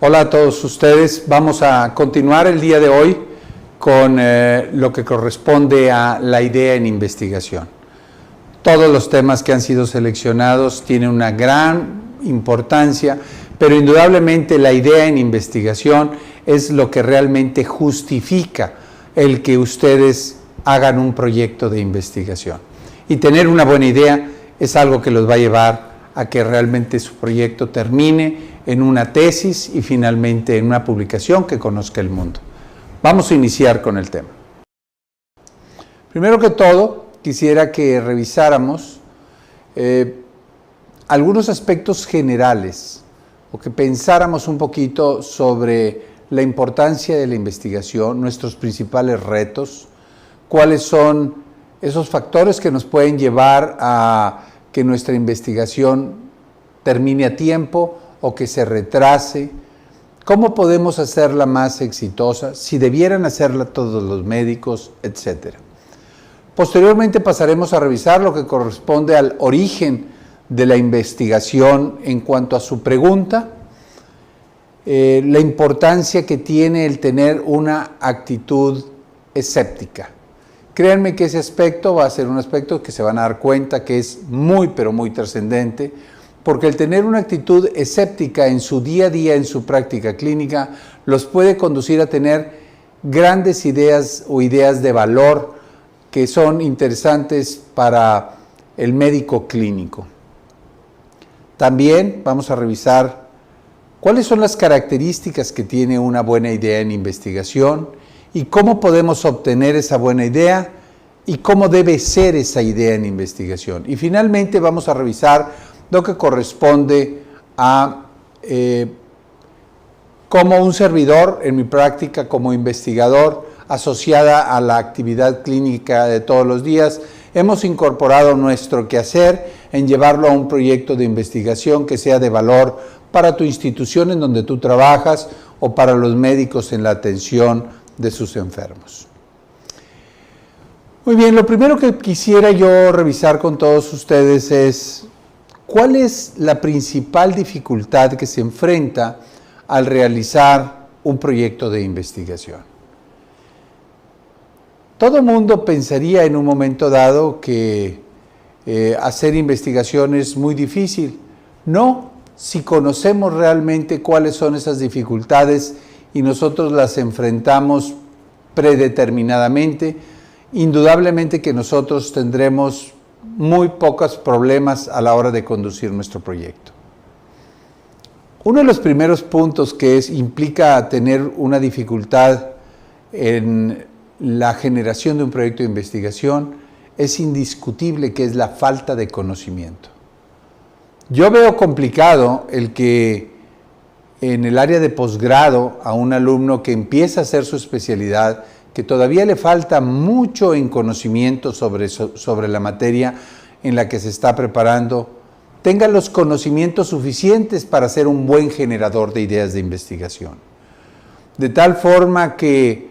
Hola a todos ustedes. Vamos a continuar el día de hoy con lo que corresponde a la idea en investigación. Todos los temas que han sido seleccionados tienen una gran importancia, pero indudablemente la idea en investigación es lo que realmente justifica el que ustedes hagan un proyecto de investigación. Y tener una buena idea es algo que los va a llevar a que realmente su proyecto termine en una tesis y finalmente en una publicación que conozca el mundo. Vamos a iniciar con el tema. Primero que todo, quisiera que revisáramos algunos aspectos generales o que pensáramos un poquito sobre la importancia de la investigación, nuestros principales retos, cuáles son esos factores que nos pueden llevar a que nuestra investigación termine a tiempo o que se retrase, cómo podemos hacerla más exitosa, si debieran hacerla todos los médicos, etc. Posteriormente pasaremos a revisar lo que corresponde al origen de la investigación en cuanto a su pregunta, la importancia que tiene el tener una actitud escéptica. Créanme que ese aspecto va a ser un aspecto que se van a dar cuenta que es muy, pero muy trascendente, porque el tener una actitud escéptica en su día a día, en su práctica clínica, los puede conducir a tener grandes ideas o ideas de valor que son interesantes para el médico clínico. También vamos a revisar cuáles son las características que tiene una buena idea en investigación y cómo podemos obtener esa buena idea y cómo debe ser esa idea en investigación. Y finalmente vamos a revisar lo que corresponde a cómo un servidor en mi práctica como investigador asociada a la actividad clínica de todos los días, hemos incorporado nuestro quehacer en llevarlo a un proyecto de investigación que sea de valor para tu institución en donde tú trabajas o para los médicos en la atención de sus enfermos. Muy bien, lo primero que quisiera yo revisar con todos ustedes es ¿cuál es la principal dificultad que se enfrenta al realizar un proyecto de investigación? Todo mundo pensaría en un momento dado que hacer investigación es muy difícil. No, si conocemos realmente cuáles son esas dificultades y nosotros las enfrentamos predeterminadamente, indudablemente que nosotros tendremos muy pocos problemas a la hora de conducir nuestro proyecto. Uno de los primeros puntos que implica tener una dificultad en la generación de un proyecto de investigación es indiscutible que es la falta de conocimiento. Yo veo complicado el que en el área de posgrado a un alumno que empieza a hacer su especialidad, que todavía le falta mucho en conocimiento sobre la materia en la que se está preparando, tenga los conocimientos suficientes para ser un buen generador de ideas de investigación. De tal forma que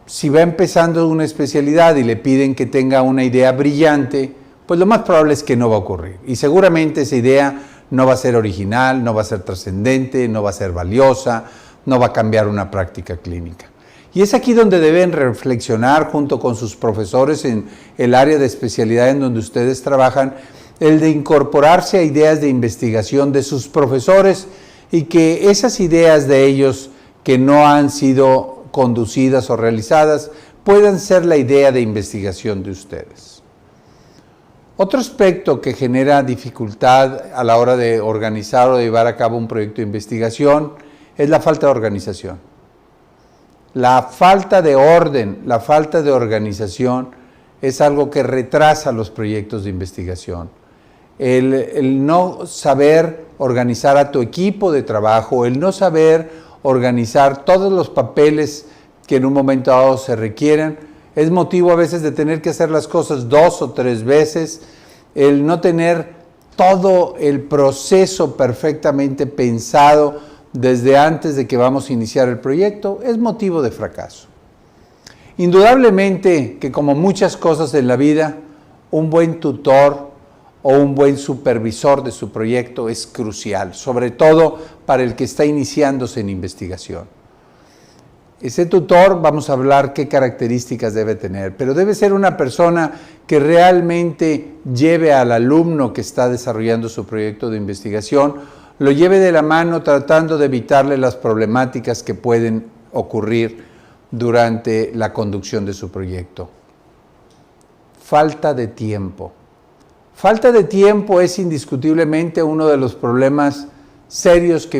si va empezando una especialidad y le piden que tenga una idea brillante, pues lo más probable es que no va a ocurrir. Y seguramente esa idea no va a ser original, no va a ser trascendente, no va a ser valiosa, no va a cambiar una práctica clínica. Y es aquí donde deben reflexionar junto con sus profesores en el área de especialidad en donde ustedes trabajan, el de incorporarse a ideas de investigación de sus profesores y que esas ideas de ellos que no han sido conducidas o realizadas puedan ser la idea de investigación de ustedes. Otro aspecto que genera dificultad a la hora de organizar o de llevar a cabo un proyecto de investigación es la falta de organización. La falta de orden, la falta de organización es algo que retrasa los proyectos de investigación. El no saber organizar a tu equipo de trabajo, el no saber organizar todos los papeles que en un momento dado se requieren, es motivo a veces de tener que hacer las cosas 2 o 3 veces, el no tener todo el proceso perfectamente pensado desde antes de que vamos a iniciar el proyecto, es motivo de fracaso. Indudablemente que como muchas cosas en la vida, un buen tutor o un buen supervisor de su proyecto es crucial, sobre todo para el que está iniciándose en investigación. Ese tutor, vamos a hablar qué características debe tener, pero debe ser una persona que realmente lleve al alumno que está desarrollando su proyecto de investigación, lo lleve de la mano tratando de evitarle las problemáticas que pueden ocurrir durante la conducción de su proyecto. Falta de tiempo. Falta de tiempo es indiscutiblemente uno de los problemas serios que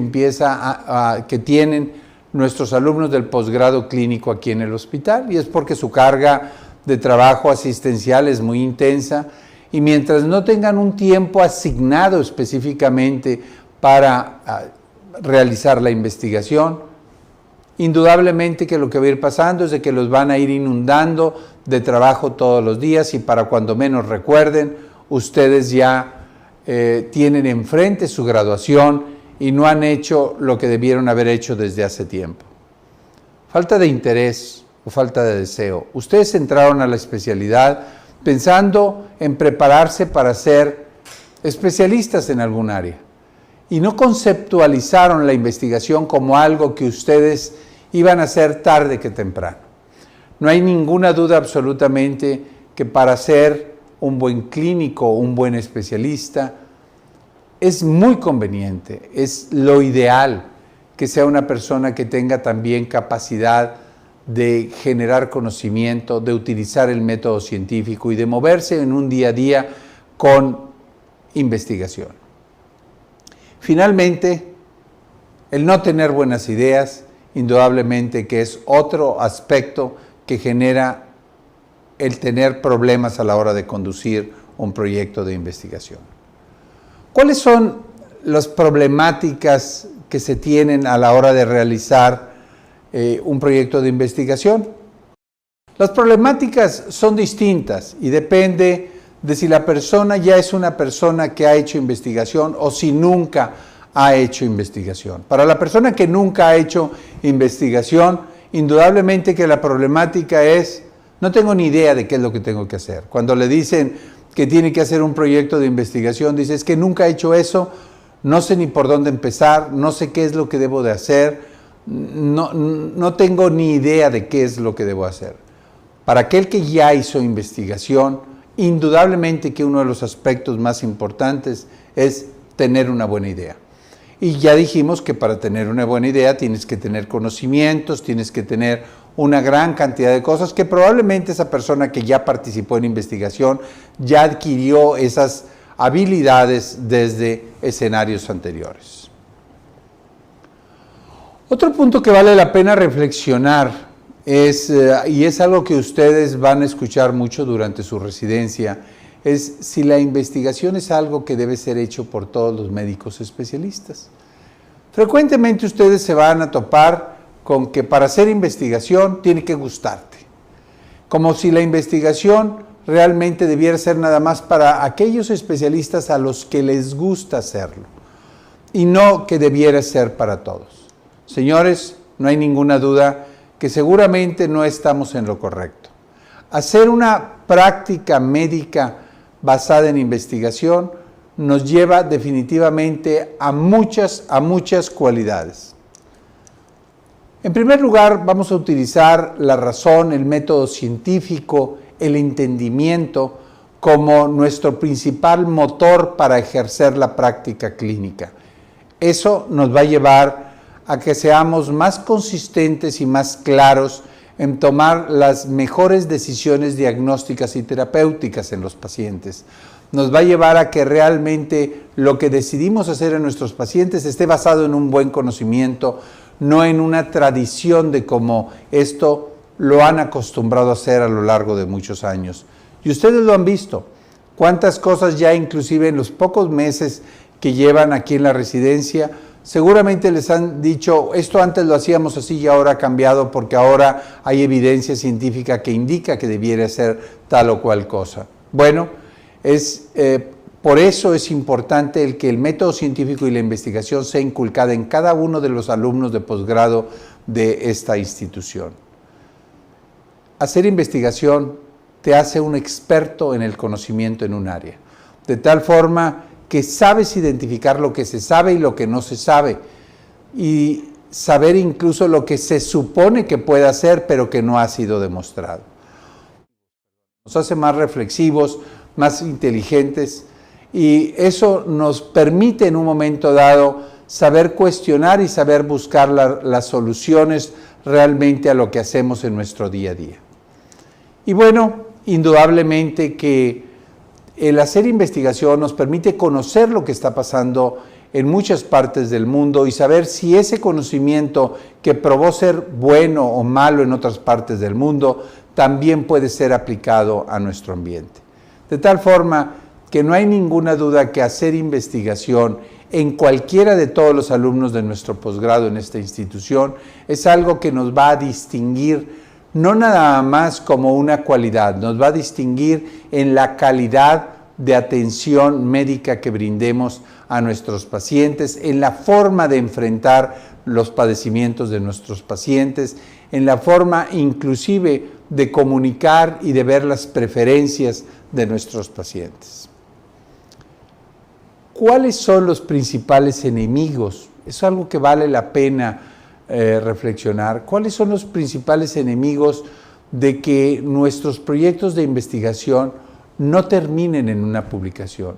que tienen nuestros alumnos del posgrado clínico aquí en el hospital, y es porque su carga de trabajo asistencial es muy intensa, y mientras no tengan un tiempo asignado específicamente para realizar la investigación, indudablemente que lo que va a ir pasando es de que los van a ir inundando de trabajo todos los días, y para cuando menos recuerden, ustedes ya tienen enfrente su graduación y no han hecho lo que debieron haber hecho desde hace tiempo. Falta de interés o falta de deseo. Ustedes entraron a la especialidad pensando en prepararse para ser especialistas en algún área y no conceptualizaron la investigación como algo que ustedes iban a hacer tarde que temprano. No hay ninguna duda absolutamente que para ser un buen clínico, un buen especialista, es muy conveniente, es lo ideal que sea una persona que tenga también capacidad de generar conocimiento, de utilizar el método científico y de moverse en un día a día con investigación. Finalmente, el no tener buenas ideas, indudablemente que es otro aspecto que genera el tener problemas a la hora de conducir un proyecto de investigación. ¿Cuáles son las problemáticas que se tienen a la hora de realizar un proyecto de investigación? Las problemáticas son distintas y depende de si la persona ya es una persona que ha hecho investigación o si nunca ha hecho investigación. Para la persona que nunca ha hecho investigación, indudablemente que la problemática es: no tengo ni idea de qué es lo que tengo que hacer. Cuando le dicen que tiene que hacer un proyecto de investigación, dice: es que nunca he hecho eso, no sé ni por dónde empezar, no sé qué es lo que debo de hacer, no tengo ni idea de qué es lo que debo hacer. Para aquel que ya hizo investigación, indudablemente que uno de los aspectos más importantes es tener una buena idea. Y ya dijimos que para tener una buena idea tienes que tener conocimientos, tienes que tener una gran cantidad de cosas que probablemente esa persona que ya participó en investigación ya adquirió esas habilidades desde escenarios anteriores. Otro punto que vale la pena reflexionar y es algo que ustedes van a escuchar mucho durante su residencia, es si la investigación es algo que debe ser hecho por todos los médicos especialistas. Frecuentemente ustedes se van a topar con que para hacer investigación tiene que gustarte, como si la investigación realmente debiera ser nada más para aquellos especialistas a los que les gusta hacerlo, y no que debiera ser para todos. Señores, no hay ninguna duda que seguramente no estamos en lo correcto. Hacer una práctica médica basada en investigación nos lleva definitivamente a muchas cualidades. En primer lugar, vamos a utilizar la razón, el método científico, el entendimiento como nuestro principal motor para ejercer la práctica clínica. Eso nos va a llevar a que seamos más consistentes y más claros en tomar las mejores decisiones diagnósticas y terapéuticas en los pacientes. Nos va a llevar a que realmente lo que decidimos hacer en nuestros pacientes esté basado en un buen conocimiento, no en una tradición de cómo esto lo han acostumbrado a hacer a lo largo de muchos años. Y ustedes lo han visto, cuántas cosas ya inclusive en los pocos meses que llevan aquí en la residencia, seguramente les han dicho, esto antes lo hacíamos así y ahora ha cambiado porque ahora hay evidencia científica que indica que debiera ser tal o cual cosa. Bueno, por eso es importante el que el método científico y la investigación sea inculcada en cada uno de los alumnos de posgrado de esta institución. Hacer investigación te hace un experto en el conocimiento en un área. de tal forma que sabes identificar lo que se sabe y lo que no se sabe, y saber incluso lo que se supone que puede hacer, pero que no ha sido demostrado. Nos hace más reflexivos, más inteligentes, y eso nos permite en un momento dado saber cuestionar y saber buscar las soluciones realmente a lo que hacemos en nuestro día a día. Y bueno, indudablemente que el hacer investigación nos permite conocer lo que está pasando en muchas partes del mundo y saber si ese conocimiento que probó ser bueno o malo en otras partes del mundo también puede ser aplicado a nuestro ambiente. De tal forma que no hay ninguna duda que hacer investigación en cualquiera de todos los alumnos de nuestro posgrado en esta institución es algo que nos va a distinguir no nada más como una cualidad, nos va a distinguir en la calidad de atención médica que brindemos a nuestros pacientes, en la forma de enfrentar los padecimientos de nuestros pacientes, en la forma inclusive de comunicar y de ver las preferencias de nuestros pacientes. ¿Cuáles son los principales enemigos? Es algo que vale la pena reflexionar. ¿Cuáles son los principales enemigos de que nuestros proyectos de investigación no terminen en una publicación?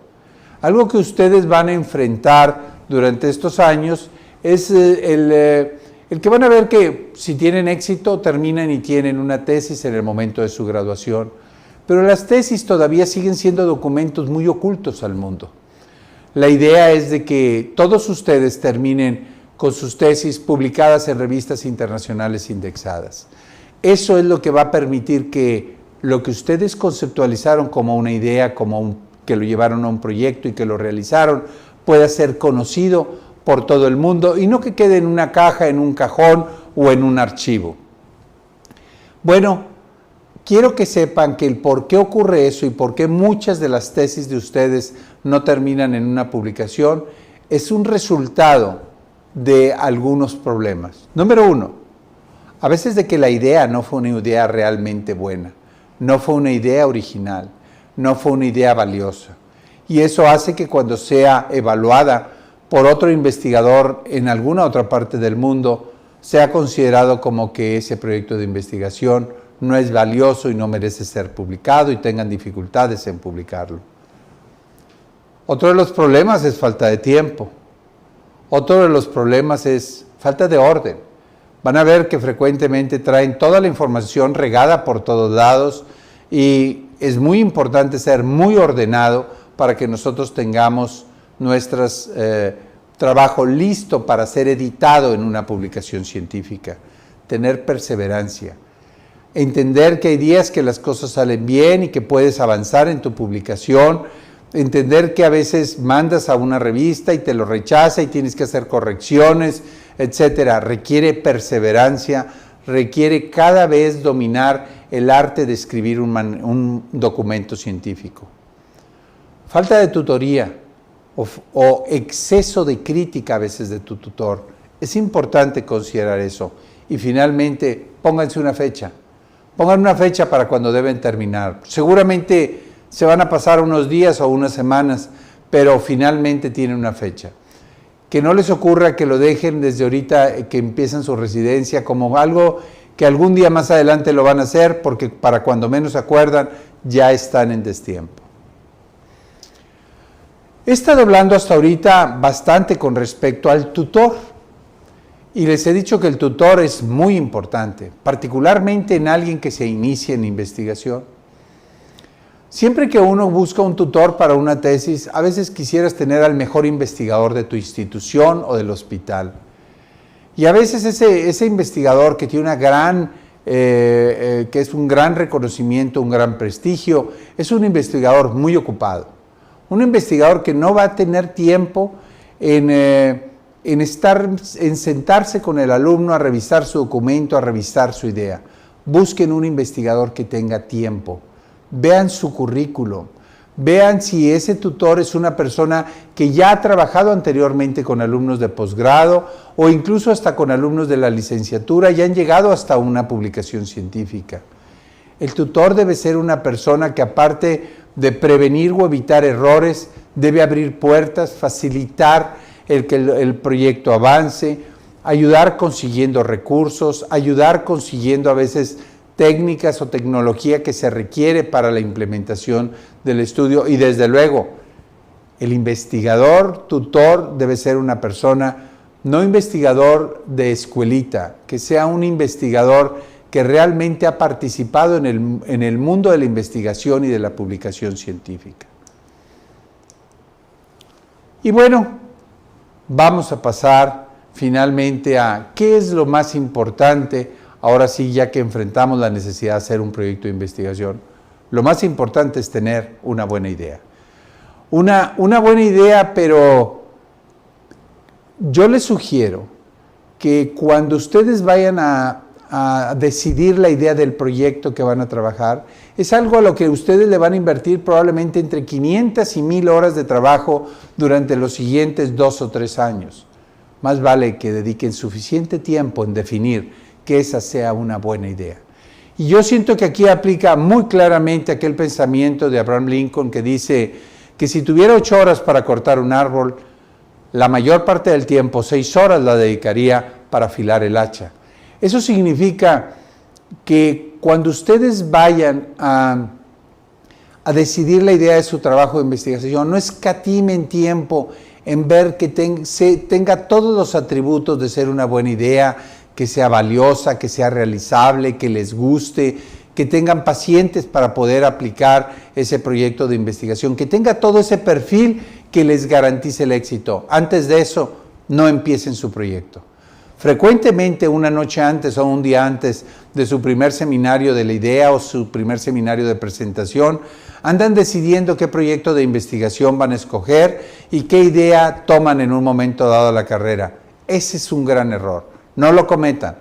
Algo que ustedes van a enfrentar durante estos años es el que van a ver que si tienen éxito terminan y tienen una tesis en el momento de su graduación, pero las tesis todavía siguen siendo documentos muy ocultos al mundo. La idea es de que todos ustedes terminen con sus tesis publicadas en revistas internacionales indexadas. Eso es lo que va a permitir que lo que ustedes conceptualizaron como una idea, que lo llevaron a un proyecto y que lo realizaron, pueda ser conocido por todo el mundo y no que quede en una caja, en un cajón o en un archivo. Bueno, quiero que sepan que el por qué ocurre eso y por qué muchas de las tesis de ustedes no terminan en una publicación es un resultado de algunos problemas. Número uno, a veces de que la idea no fue una idea realmente buena, no fue una idea original, no fue una idea valiosa. Y eso hace que cuando sea evaluada por otro investigador en alguna otra parte del mundo, sea considerado como que ese proyecto de investigación no es valioso y no merece ser publicado y tengan dificultades en publicarlo. Otro de los problemas es falta de tiempo. Otro de los problemas es falta de orden. Van a ver que frecuentemente traen toda la información regada por todos lados y es muy importante ser muy ordenado para que nosotros tengamos nuestro trabajo listo para ser editado en una publicación científica. Tener perseverancia. Entender que hay días que las cosas salen bien y que puedes avanzar en tu publicación. Entender que a veces mandas a una revista y te lo rechaza y tienes que hacer correcciones, etcétera. Requiere perseverancia, requiere cada vez dominar el arte de escribir un documento científico. Falta de tutoría o exceso de crítica a veces de tu tutor. Es importante considerar eso. Y finalmente, pónganse una fecha. Pongan una fecha para cuando deben terminar. Seguramente se van a pasar unos días o unas semanas, pero finalmente tienen una fecha. Que no les ocurra que lo dejen desde ahorita que empiezan su residencia como algo que algún día más adelante lo van a hacer, porque para cuando menos se acuerdan, ya están en destiempo. He estado hablando hasta ahorita bastante con respecto al tutor. Y les he dicho que el tutor es muy importante, particularmente en alguien que se inicie en investigación. Siempre que uno busca un tutor para una tesis, a veces quisieras tener al mejor investigador de tu institución o del hospital. Y a veces ese investigador que tiene que es un gran reconocimiento, un gran prestigio, es un investigador muy ocupado. Un investigador que no va a tener tiempo en sentarse con el alumno a revisar su documento, a revisar su idea. Busquen un investigador que tenga tiempo. Vean su currículum. Vean si ese tutor es una persona que ya ha trabajado anteriormente con alumnos de posgrado o incluso hasta con alumnos de la licenciatura y han llegado hasta una publicación científica. El tutor debe ser una persona que aparte de prevenir o evitar errores, debe abrir puertas, facilitar el que el proyecto avance, ayudar consiguiendo recursos, ayudar consiguiendo a veces técnicas o tecnología que se requiere para la implementación del estudio y desde luego el investigador, tutor, debe ser una persona, no investigador de escuelita, que sea un investigador que realmente ha participado en el mundo de la investigación y de la publicación científica. Y bueno, vamos a pasar finalmente a qué es lo más importante. Ahora sí, ya que enfrentamos la necesidad de hacer un proyecto de investigación, lo más importante es tener una buena idea. Una buena idea, pero yo les sugiero que cuando ustedes vayan a decidir la idea del proyecto que van a trabajar, es algo a lo que ustedes le van a invertir probablemente entre 500 y 1000 horas de trabajo durante los siguientes 2 o 3 años. Más vale que dediquen suficiente tiempo en definir que esa sea una buena idea. Y yo siento que aquí aplica muy claramente aquel pensamiento de Abraham Lincoln que dice que si tuviera 8 horas para cortar un árbol, la mayor parte del tiempo, 6 horas, la dedicaría para afilar el hacha. Eso significa que cuando ustedes vayan a decidir la idea de su trabajo de investigación, no escatimen tiempo en ver que tenga todos los atributos de ser una buena idea, que sea valiosa, que sea realizable, que les guste, que tengan pacientes para poder aplicar ese proyecto de investigación, que tenga todo ese perfil que les garantice el éxito. Antes de eso, no empiecen su proyecto. Frecuentemente una noche antes o un día antes de su primer seminario de la idea o su primer seminario de presentación, andan decidiendo qué proyecto de investigación van a escoger y qué idea toman en un momento dado de la carrera. Ese es un gran error. No lo cometan.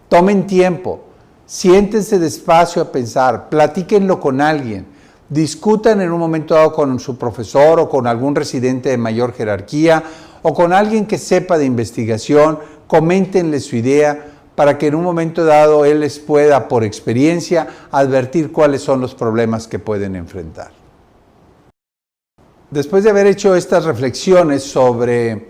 Tomen tiempo. Siéntense despacio a pensar. Platíquenlo con alguien. Discutan en un momento dado con su profesor o con algún residente de mayor jerarquía o con alguien que sepa de investigación. Coméntenle su idea para que en un momento dado él les pueda, por experiencia, advertir cuáles son los problemas que pueden enfrentar. Después de haber hecho estas reflexiones sobre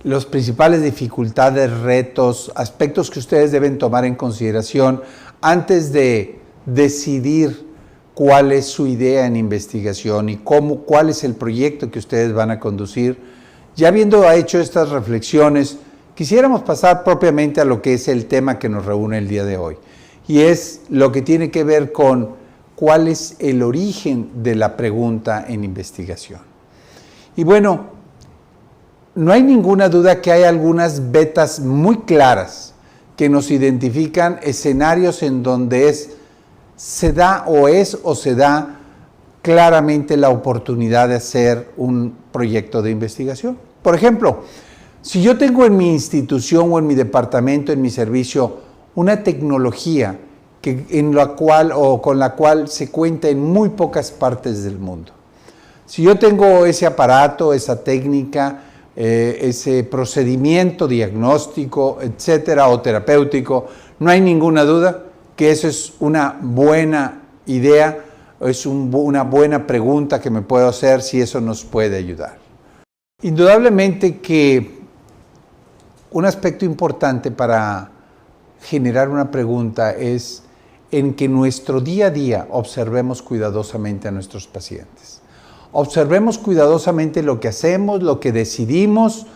las principales dificultades, retos, aspectos que ustedes deben tomar en consideración antes de decidir cuál es su idea en investigación y cuál es el proyecto que ustedes van a conducir. Ya habiendo hecho estas reflexiones, quisiéramos pasar propiamente a lo que es el tema que nos reúne el día de hoy, y es lo que tiene que ver con cuál es el origen de la pregunta en investigación. Y bueno, no hay ninguna duda que hay algunas vetas muy claras que nos identifican escenarios en donde se da claramente la oportunidad de hacer un proyecto de investigación. Por ejemplo, si yo tengo en mi institución o en mi departamento, en mi servicio, una tecnología con la cual se cuenta en muy pocas partes del mundo. Si yo tengo ese aparato, esa técnica, ese procedimiento diagnóstico, etcétera, o terapéutico, no hay ninguna duda que eso es una buena idea, es una buena pregunta que me puedo hacer si eso nos puede ayudar. Indudablemente que un aspecto importante para generar una pregunta es en que nuestro día a día observemos cuidadosamente a nuestros pacientes. Observemos cuidadosamente lo que hacemos, lo que decidimos,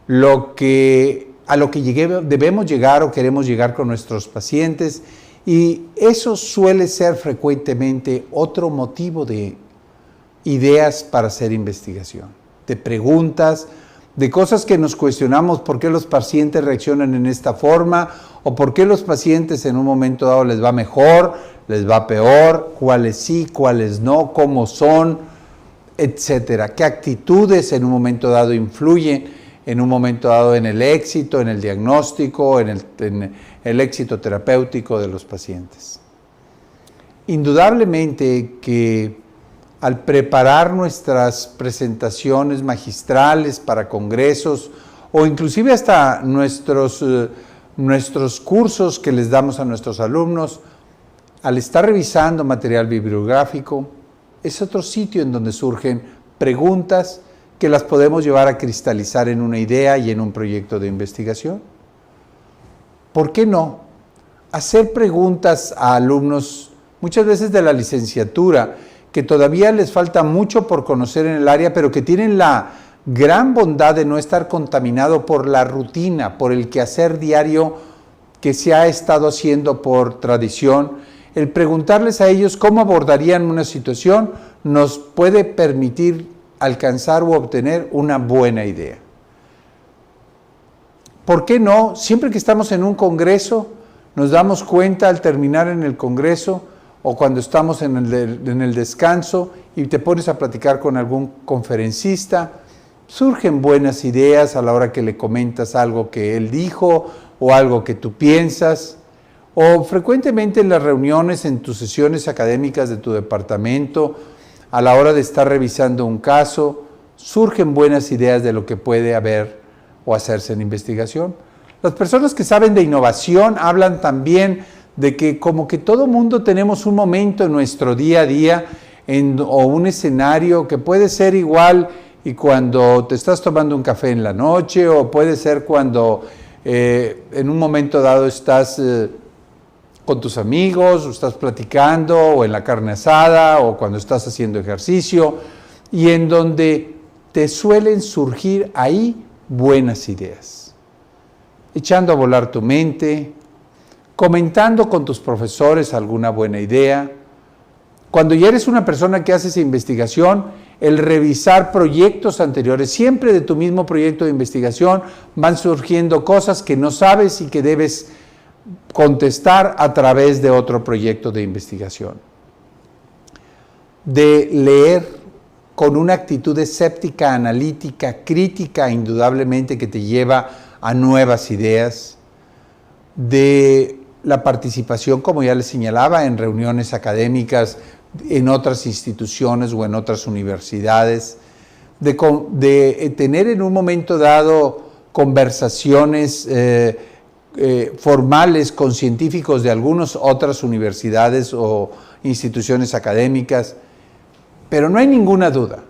a lo que debemos llegar o queremos llegar con nuestros pacientes, y eso suele ser frecuentemente otro motivo de ideas para hacer investigación, de preguntas, de cosas que nos cuestionamos: ¿por qué los pacientes reaccionan en esta forma? ¿O por qué los pacientes en un momento dado les va mejor, les va peor? ¿Cuáles sí, cuáles no? ¿Cómo son? Etcétera. ¿Qué actitudes en un momento dado influyen en un momento dado en el éxito, en el diagnóstico, en el éxito terapéutico de los pacientes? Indudablemente que al preparar nuestras presentaciones magistrales para congresos o inclusive hasta nuestros cursos que les damos a nuestros alumnos, al estar revisando material bibliográfico, es otro sitio en donde surgen preguntas que las podemos llevar a cristalizar en una idea y en un proyecto de investigación. ¿Por qué no? Hacer preguntas a alumnos, muchas veces de la licenciatura, que todavía les falta mucho por conocer en el área, pero que tienen la gran bondad de no estar contaminado por la rutina, por el quehacer diario que se ha estado haciendo por tradición. El preguntarles a ellos cómo abordarían una situación nos puede permitir alcanzar o obtener una buena idea. ¿Por qué no? Siempre que estamos en un congreso, nos damos cuenta al terminar en el congreso o cuando estamos en el descanso y te pones a platicar con algún conferencista, surgen buenas ideas a la hora que le comentas algo que él dijo o algo que tú piensas. O frecuentemente en las reuniones, en tus sesiones académicas de tu departamento, a la hora de estar revisando un caso, surgen buenas ideas de lo que puede haber o hacerse en investigación. Las personas que saben de innovación hablan también de que como que todo mundo tenemos un momento en nuestro día a día o un escenario que puede ser igual y cuando te estás tomando un café en la noche o puede ser cuando en un momento dado estás con tus amigos, o estás platicando, o en la carne asada, o cuando estás haciendo ejercicio, y en donde te suelen surgir ahí buenas ideas. Echando a volar tu mente, comentando con tus profesores alguna buena idea. Cuando ya eres una persona que hace esa investigación, el revisar proyectos anteriores, siempre de tu mismo proyecto de investigación, van surgiendo cosas que no sabes y que debes contestar a través de otro proyecto de investigación. De leer con una actitud escéptica, analítica, crítica, indudablemente que te lleva a nuevas ideas. De la participación, como ya les señalaba, en reuniones académicas, en otras instituciones o en otras universidades. De tener en un momento dado conversaciones formales con científicos de algunas otras universidades o instituciones académicas, pero no hay ninguna duda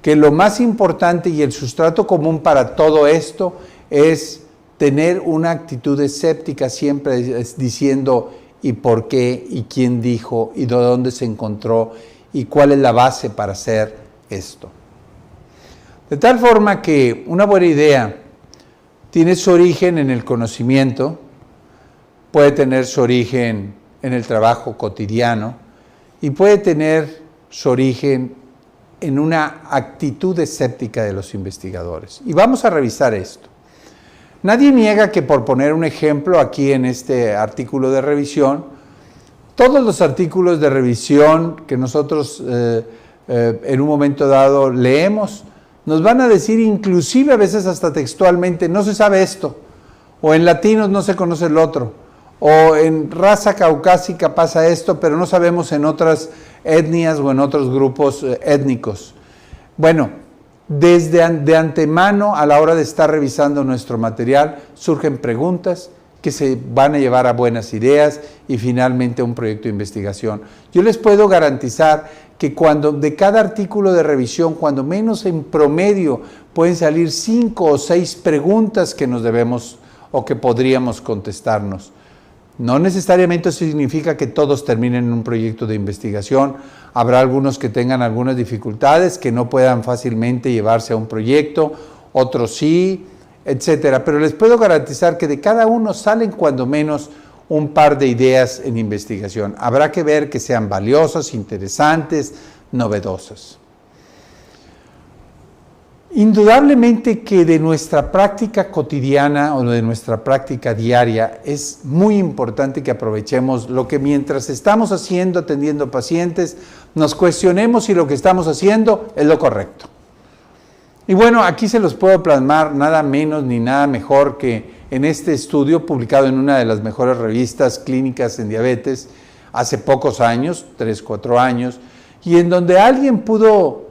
que lo más importante y el sustrato común para todo esto es tener una actitud escéptica, siempre diciendo y por qué, y quién dijo, y de dónde se encontró, y cuál es la base para hacer esto. De tal forma que una buena idea tiene su origen en el conocimiento, puede tener su origen en el trabajo cotidiano y puede tener su origen en una actitud escéptica de los investigadores. Y vamos a revisar esto. Nadie niega que, por poner un ejemplo aquí en este artículo de revisión, todos los artículos de revisión que nosotros en un momento dado leemos, nos van a decir, inclusive a veces hasta textualmente, no se sabe esto, o en latinos no se conoce el otro, o en raza caucásica pasa esto, pero no sabemos en otras etnias o en otros grupos étnicos. Bueno, de antemano, a la hora de estar revisando nuestro material, surgen preguntas que se van a llevar a buenas ideas y finalmente a un proyecto de investigación. Yo les puedo garantizar que de cada artículo de revisión, cuando menos en promedio, pueden salir 5 o 6 preguntas que nos debemos o que podríamos contestarnos. No necesariamente significa que todos terminen en un proyecto de investigación. Habrá algunos que tengan algunas dificultades, que no puedan fácilmente llevarse a un proyecto, otros sí, etcétera. Pero les puedo garantizar que de cada uno salen cuando menos un par de ideas en investigación. Habrá que ver que sean valiosas, interesantes, novedosas. Indudablemente que de nuestra práctica cotidiana o de nuestra práctica diaria es muy importante que aprovechemos lo que mientras estamos haciendo, atendiendo pacientes, nos cuestionemos si lo que estamos haciendo es lo correcto. Y bueno, aquí se los puedo plasmar nada menos ni nada mejor que en este estudio publicado en una de las mejores revistas clínicas en diabetes hace pocos años, 3, 4 años, y en donde alguien pudo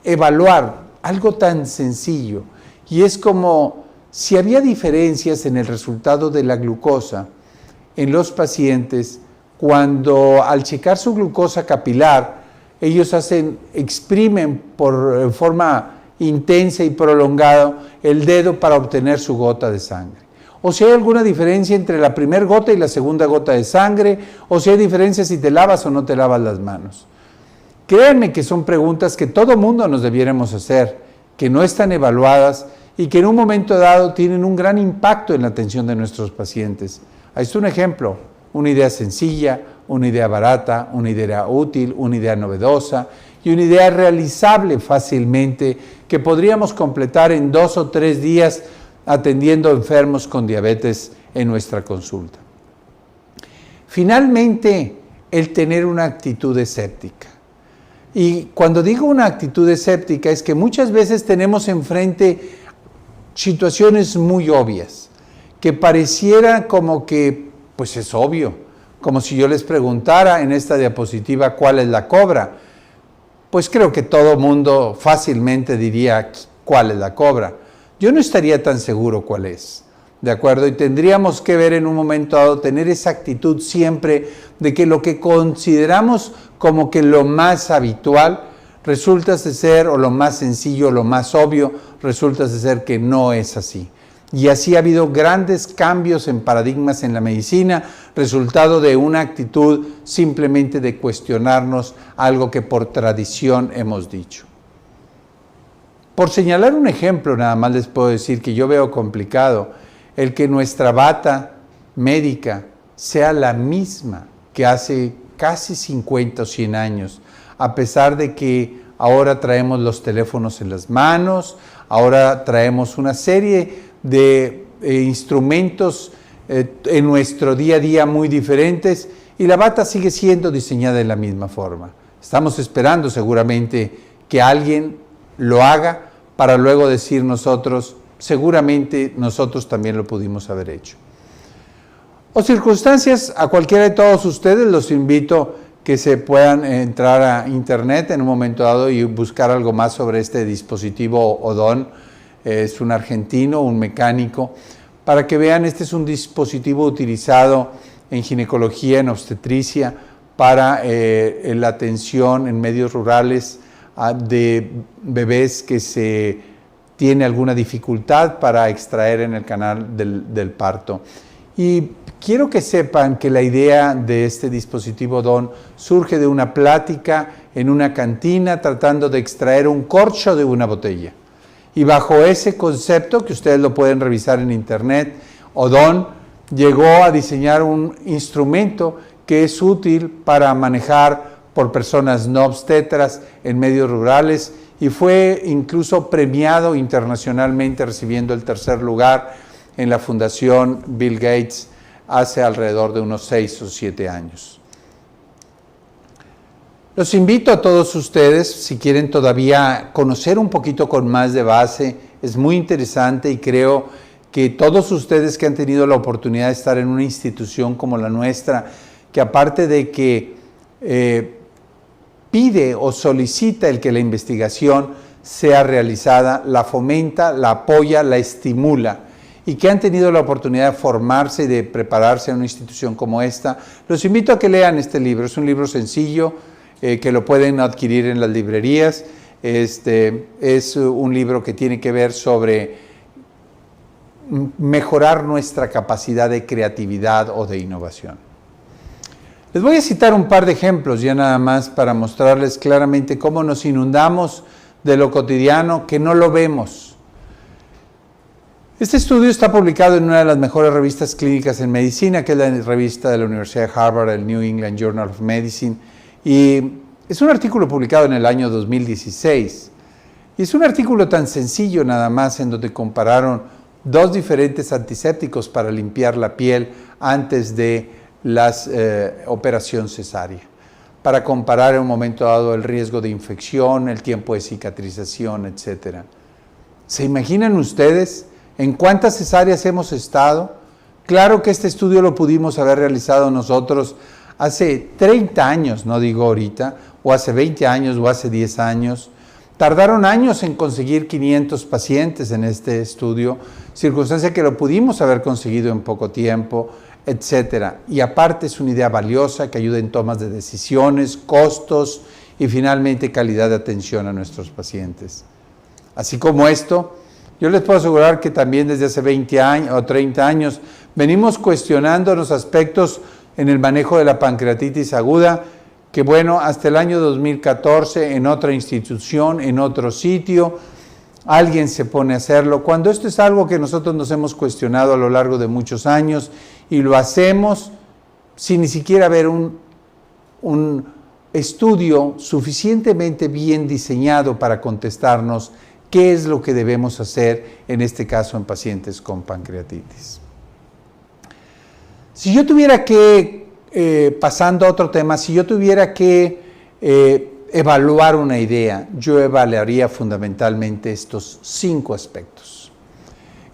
evaluar algo tan sencillo, y es como si había diferencias en el resultado de la glucosa en los pacientes cuando al checar su glucosa capilar, ellos exprimen en forma intensa y prolongada el dedo para obtener su gota de sangre. O si hay alguna diferencia entre la primera gota y la segunda gota de sangre, o si hay diferencia si te lavas o no te lavas las manos. Créanme que son preguntas que todo mundo nos debiéramos hacer, que no están evaluadas y que en un momento dado tienen un gran impacto en la atención de nuestros pacientes. Ahí está un ejemplo, una idea sencilla, una idea barata, una idea útil, una idea novedosa y una idea realizable fácilmente que podríamos completar en 2 o 3 días atendiendo enfermos con diabetes en nuestra consulta. Finalmente, el tener una actitud escéptica. Y cuando digo una actitud escéptica es que muchas veces tenemos enfrente situaciones muy obvias, que pareciera como que, pues es obvio, como si yo les preguntara en esta diapositiva cuál es la cobra. Pues creo que todo mundo fácilmente diría cuál es la cobra. Yo no estaría tan seguro cuál es, ¿de acuerdo? Y tendríamos que ver en un momento dado, tener esa actitud siempre de que lo que consideramos como que lo más habitual resulta de ser, o lo más sencillo, lo más obvio, resulta de ser que no es así. Y así ha habido grandes cambios en paradigmas en la medicina, resultado de una actitud simplemente de cuestionarnos algo que por tradición hemos dicho. Por señalar un ejemplo, nada más les puedo decir que yo veo complicado el que nuestra bata médica sea la misma que hace casi 50 o 100 años, a pesar de que ahora traemos los teléfonos en las manos, ahora traemos una serie de instrumentos en nuestro día a día muy diferentes y la bata sigue siendo diseñada de la misma forma. Estamos esperando seguramente que alguien lo haga para luego decir nosotros, seguramente nosotros también lo pudimos haber hecho. O circunstancias, a cualquiera de todos ustedes los invito que se puedan entrar a internet en un momento dado y buscar algo más sobre este dispositivo Odón. Es un argentino, un mecánico, para que vean, este es un dispositivo utilizado en ginecología, en obstetricia, para la atención en medios rurales de bebés que se tiene alguna dificultad para extraer en el canal del parto. Y quiero que sepan que la idea de este dispositivo Odón surge de una plática en una cantina tratando de extraer un corcho de una botella. Y bajo ese concepto, que ustedes lo pueden revisar en internet, Odón llegó a diseñar un instrumento que es útil para manejar por personas no obstetras en medios rurales y fue incluso premiado internacionalmente recibiendo el 3er lugar en la Fundación Bill Gates hace alrededor de unos 6 o 7 años. Los invito a todos ustedes, si quieren todavía conocer un poquito con más de base, es muy interesante y creo que todos ustedes que han tenido la oportunidad de estar en una institución como la nuestra, que aparte de que pide o solicita el que la investigación sea realizada, la fomenta, la apoya, la estimula, y que han tenido la oportunidad de formarse y de prepararse en una institución como esta, los invito a que lean este libro. Es un libro sencillo, que lo pueden adquirir en las librerías. Es un libro que tiene que ver sobre mejorar nuestra capacidad de creatividad o de innovación. Les voy a citar un par de ejemplos ya nada más para mostrarles claramente cómo nos inundamos de lo cotidiano que no lo vemos. Este estudio está publicado en una de las mejores revistas clínicas en medicina, que es la revista de la Universidad de Harvard, el New England Journal of Medicine, y es un artículo publicado en el año 2016. Y es un artículo tan sencillo nada más, en donde compararon 2 diferentes antisépticos para limpiar la piel antes de la operación cesárea, para comparar en un momento dado el riesgo de infección, el tiempo de cicatrización, etc. ¿Se imaginan ustedes en cuántas cesáreas hemos estado? Claro que este estudio lo pudimos haber realizado nosotros hace 30 años, no digo ahorita, o hace 20 años, o hace 10 años. Tardaron años en conseguir 500 pacientes en este estudio, circunstancia que lo pudimos haber conseguido en poco tiempo. etcétera. Y aparte es una idea valiosa que ayuda en tomas de decisiones, costos y finalmente calidad de atención a nuestros pacientes. Así como esto, yo les puedo asegurar que también desde hace 20 años o 30 años venimos cuestionando los aspectos en el manejo de la pancreatitis aguda, que bueno, hasta el año 2014 en otra institución, en otro sitio, alguien se pone a hacerlo, cuando esto es algo que nosotros nos hemos cuestionado a lo largo de muchos años y lo hacemos sin ni siquiera haber un estudio suficientemente bien diseñado para contestarnos qué es lo que debemos hacer, en este caso en pacientes con pancreatitis. Si yo tuviera que, pasando a otro tema, si yo tuviera que evaluar una idea, yo evaluaría fundamentalmente estos 5 aspectos.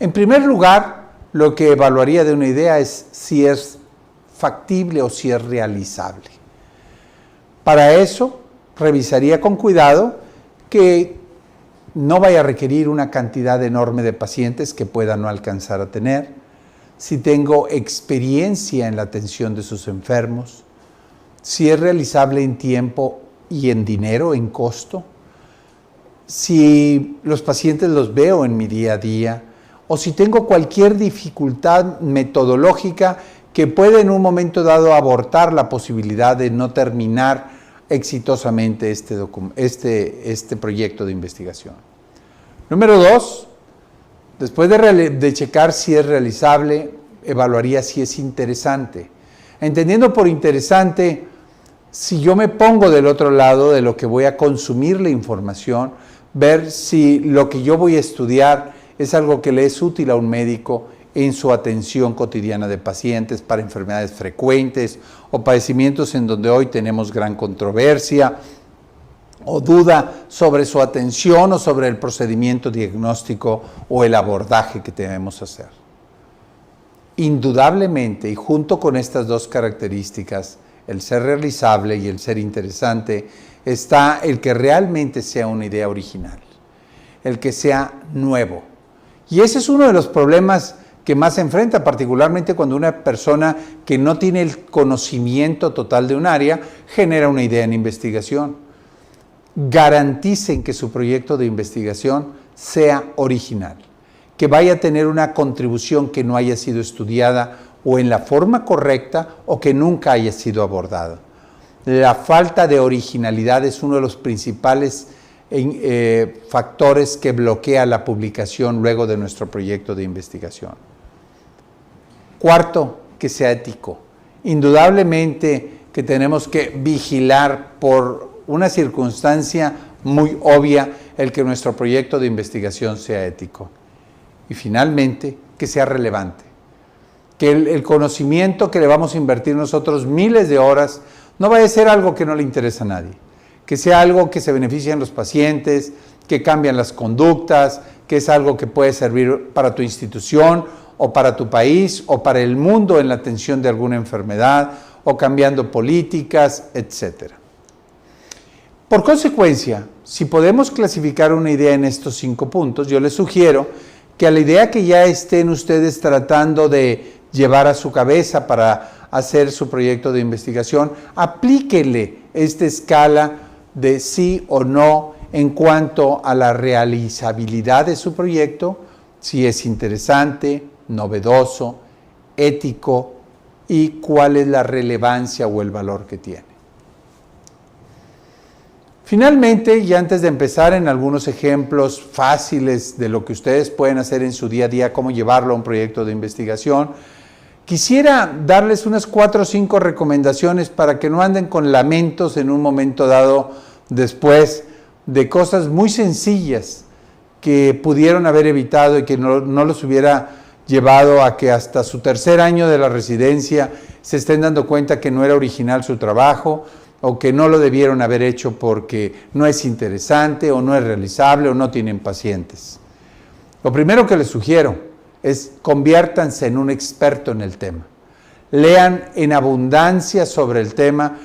En primer lugar, lo que evaluaría de una idea es si es factible o si es realizable. Para eso, revisaría con cuidado que no vaya a requerir una cantidad enorme de pacientes que pueda no alcanzar a tener, si tengo experiencia en la atención de sus enfermos, si es realizable en tiempo y en dinero, en costo, si los pacientes los veo en mi día a día, o si tengo cualquier dificultad metodológica que puede en un momento dado abortar la posibilidad de no terminar exitosamente este proyecto de investigación. Número 2, después de checar si es realizable, evaluaría si es interesante. Entendiendo por interesante, si yo me pongo del otro lado de lo que voy a consumir la información, ver si lo que yo voy a estudiar es algo que le es útil a un médico en su atención cotidiana de pacientes para enfermedades frecuentes o padecimientos en donde hoy tenemos gran controversia o duda sobre su atención o sobre el procedimiento diagnóstico o el abordaje que debemos hacer. Indudablemente, y junto con estas 2 características, el ser realizable y el ser interesante, está el que realmente sea una idea original, el que sea nuevo. Y ese es uno de los problemas que más se enfrenta, particularmente cuando una persona que no tiene el conocimiento total de un área genera una idea en investigación. Garanticen que su proyecto de investigación sea original, que vaya a tener una contribución que no haya sido estudiada o en la forma correcta o que nunca haya sido abordada. La falta de originalidad es uno de los principales factores que bloquea la publicación luego de nuestro proyecto de investigación. Cuarto, que sea ético. Indudablemente que tenemos que vigilar por una circunstancia muy obvia el que nuestro proyecto de investigación sea ético. Y finalmente, que sea relevante. Que el conocimiento que le vamos a invertir nosotros miles de horas no vaya a ser algo que no le interesa a nadie. Que sea algo que se beneficie en los pacientes, que cambian las conductas, que es algo que puede servir para tu institución o para tu país o para el mundo en la atención de alguna enfermedad o cambiando políticas, etc. Por consecuencia, si podemos clasificar una idea en estos 5 puntos, yo les sugiero que a la idea que ya estén ustedes tratando de llevar a su cabeza para hacer su proyecto de investigación, aplíquele esta escala de sí o no en cuanto a la realizabilidad de su proyecto, si es interesante, novedoso, ético y cuál es la relevancia o el valor que tiene. Finalmente, y antes de empezar en algunos ejemplos fáciles de lo que ustedes pueden hacer en su día a día, cómo llevarlo a un proyecto de investigación, quisiera darles unas 4 o 5 recomendaciones para que no anden con lamentos en un momento dado después de cosas muy sencillas que pudieron haber evitado y que no los hubiera llevado a que hasta su 3er año de la residencia se estén dando cuenta que no era original su trabajo o que no lo debieron haber hecho porque no es interesante o no es realizable o no tienen pacientes. Lo primero que les sugiero es conviértanse en un experto en el tema. Lean en abundancia sobre el tema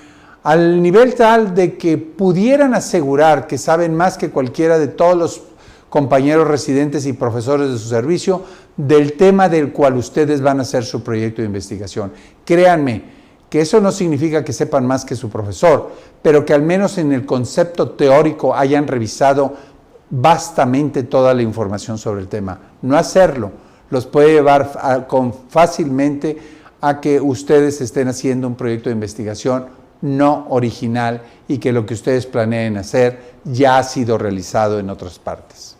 al nivel tal de que pudieran asegurar que saben más que cualquiera de todos los compañeros residentes y profesores de su servicio del tema del cual ustedes van a hacer su proyecto de investigación. Créanme que eso no significa que sepan más que su profesor, pero que al menos en el concepto teórico hayan revisado vastamente toda la información sobre el tema. No hacerlo los puede llevar fácilmente a que ustedes estén haciendo un proyecto de investigación no original y que lo que ustedes planeen hacer ya ha sido realizado en otras partes.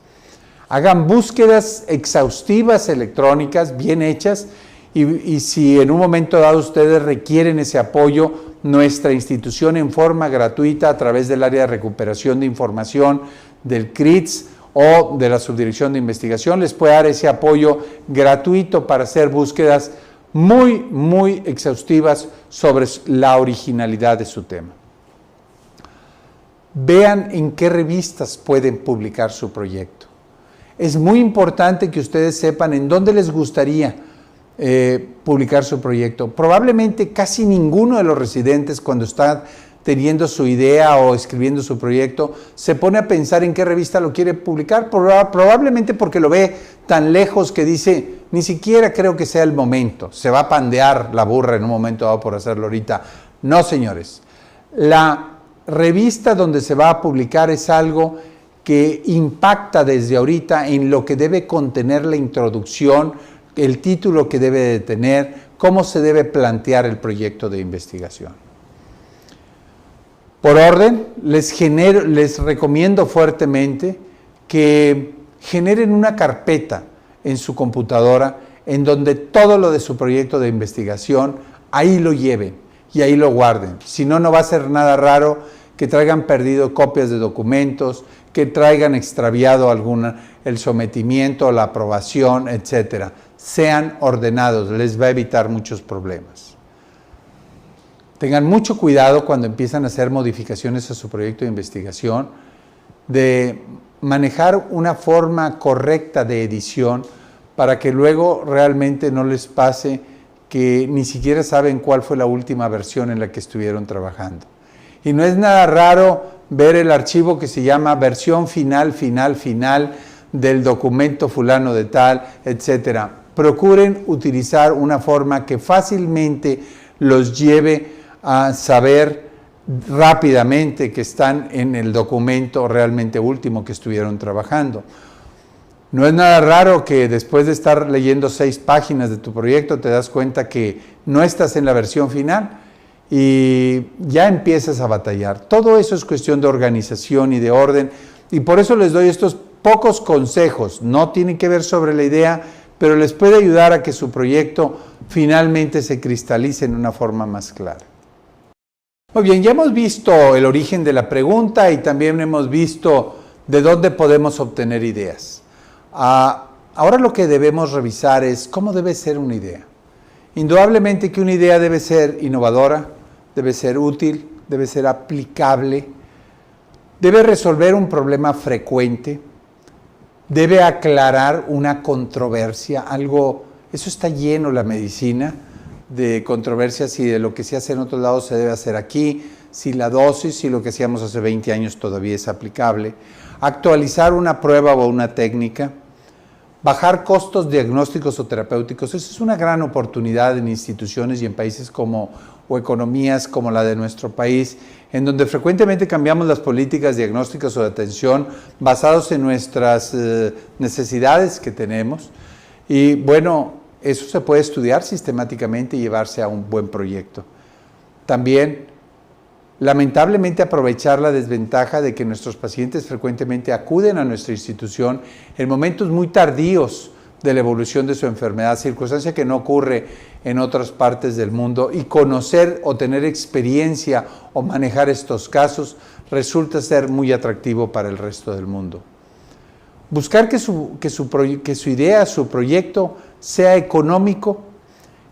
Hagan búsquedas exhaustivas electrónicas, bien hechas, y si en un momento dado ustedes requieren ese apoyo, nuestra institución en forma gratuita a través del área de recuperación de información del CRITS o de la Subdirección de Investigación les puede dar ese apoyo gratuito para hacer búsquedas muy exhaustivas sobre la originalidad de su tema. Vean en qué revistas pueden publicar su proyecto. Es muy importante que ustedes sepan en dónde les gustaría publicar su proyecto. Probablemente casi ninguno de los residentes cuando está teniendo su idea o escribiendo su proyecto se pone a pensar en qué revista lo quiere publicar, probablemente porque lo ve tan lejos que dice, ni siquiera creo que sea el momento, se va a pandear la burra en un momento dado por hacerlo ahorita. No, señores, la revista donde se va a publicar es algo que impacta desde ahorita en lo que debe contener la introducción, el título que debe de tener, cómo se debe plantear el proyecto de investigación. Por orden, les recomiendo fuertemente que generen una carpeta en su computadora en donde todo lo de su proyecto de investigación, ahí lo lleven y ahí lo guarden. Si no, no va a ser nada raro que traigan perdido copias de documentos, que traigan extraviado el sometimiento, la aprobación, etcétera. Sean ordenados, les va a evitar muchos problemas. Tengan mucho cuidado cuando empiezan a hacer modificaciones a su proyecto de investigación, de manejar una forma correcta de edición para que luego realmente no les pase que ni siquiera saben cuál fue la última versión en la que estuvieron trabajando. Y no es nada raro ver el archivo que se llama versión final del documento fulano de tal, etcétera. Procuren utilizar una forma que fácilmente los lleve a saber rápidamente que están en el documento realmente último que estuvieron trabajando. No es nada raro que después de estar leyendo 6 páginas de tu proyecto te das cuenta que no estás en la versión final y ya empiezas a batallar. Todo eso es cuestión de organización y de orden, y por eso les doy estos pocos consejos. No tienen que ver sobre la idea, pero les puede ayudar a que su proyecto finalmente se cristalice en una forma más clara. Muy bien, ya hemos visto el origen de la pregunta y también hemos visto de dónde podemos obtener ideas. Ahora lo que debemos revisar es cómo debe ser una idea. Indudablemente que una idea debe ser innovadora, debe ser útil, debe ser aplicable, debe resolver un problema frecuente, debe aclarar una controversia, eso está lleno la medicina, de controversias si de lo que se hace en otros lados se debe hacer aquí, si la dosis, si lo que hacíamos hace 20 años todavía es aplicable, actualizar una prueba o una técnica, bajar costos diagnósticos o terapéuticos. Eso es una gran oportunidad en instituciones y en países o economías como la de nuestro país, en donde frecuentemente cambiamos las políticas diagnósticas o de atención basados en nuestras necesidades que tenemos. Y bueno, eso se puede estudiar sistemáticamente y llevarse a un buen proyecto. También, lamentablemente, aprovechar la desventaja de que nuestros pacientes frecuentemente acuden a nuestra institución en momentos muy tardíos de la evolución de su enfermedad, circunstancia que no ocurre en otras partes del mundo, y conocer o tener experiencia o manejar estos casos resulta ser muy atractivo para el resto del mundo. Buscar que su idea, su proyecto sea económico,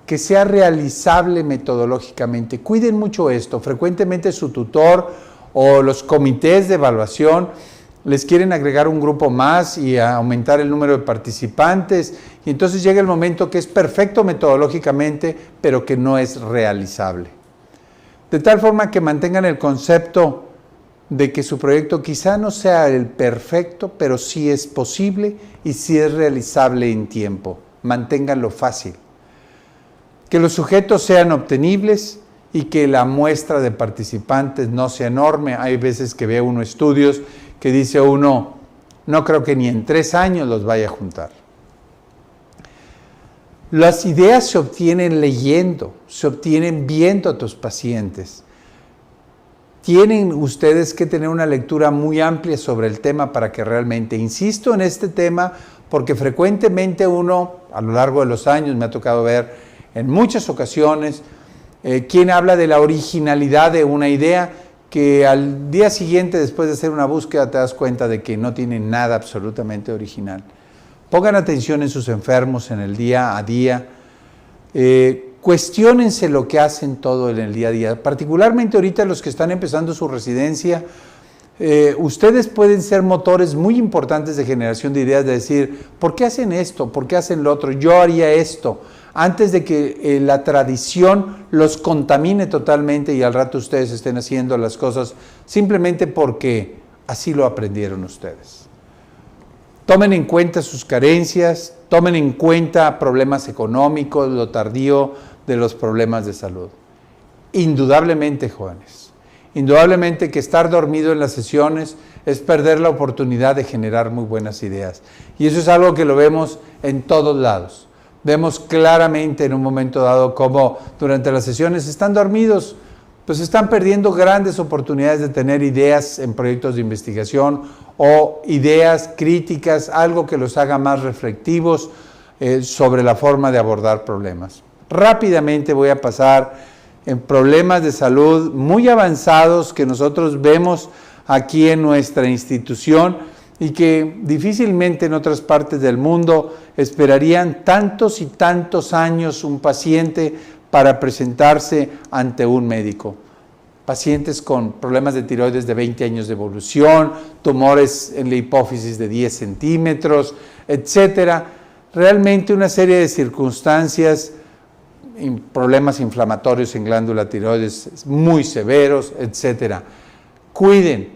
que sea realizable metodológicamente. Cuiden mucho esto. Frecuentemente su tutor o los comités de evaluación les quieren agregar un grupo más y aumentar el número de participantes, y entonces llega el momento que es perfecto metodológicamente, pero que no es realizable. De tal forma que mantengan el concepto de que su proyecto quizá no sea el perfecto, pero sí es posible y sí es realizable en tiempo. manténganlo fácil. Que los sujetos sean obtenibles y que la muestra de participantes no sea enorme. Hay veces que ve uno estudios que dice uno, no creo que ni en 3 años los vaya a juntar. Las ideas se obtienen leyendo, se obtienen viendo a tus pacientes. Tienen ustedes que tener una lectura muy amplia sobre el tema para que realmente, insisto en este tema, porque frecuentemente uno, a lo largo de los años, me ha tocado ver en muchas ocasiones, quien habla de la originalidad de una idea que al día siguiente, después de hacer una búsqueda, te das cuenta de que no tiene nada absolutamente original. Pongan atención en sus enfermos en el día a día. Cuestiónense lo que hacen todo en el día a día. Particularmente ahorita los que están empezando su residencia, ustedes pueden ser motores muy importantes de generación de ideas, de decir, ¿por qué hacen esto? ¿Por qué hacen lo otro? Yo haría esto. Antes de que la tradición los contamine totalmente y al rato ustedes estén haciendo las cosas simplemente porque así lo aprendieron ustedes. Tomen en cuenta sus carencias, tomen en cuenta problemas económicos, lo tardío de los problemas de salud. Indudablemente, jóvenes, indudablemente que estar dormido en las sesiones es perder la oportunidad de generar muy buenas ideas. Y eso es algo que lo vemos en todos lados. Vemos claramente en un momento dado cómo durante las sesiones están dormidos, pues están perdiendo grandes oportunidades de tener ideas en proyectos de investigación o ideas críticas, algo que los haga más reflexivos sobre la forma de abordar problemas. Rápidamente voy a pasar en problemas de salud muy avanzados que nosotros vemos aquí en nuestra institución y que difícilmente en otras partes del mundo esperarían tantos y tantos años un paciente para presentarse ante un médico. Pacientes con problemas de tiroides de 20 años de evolución, tumores en la hipófisis de 10 centímetros, etcétera. Realmente una serie de circunstancias, problemas inflamatorios en glándula tiroides muy severos, etcétera. Cuiden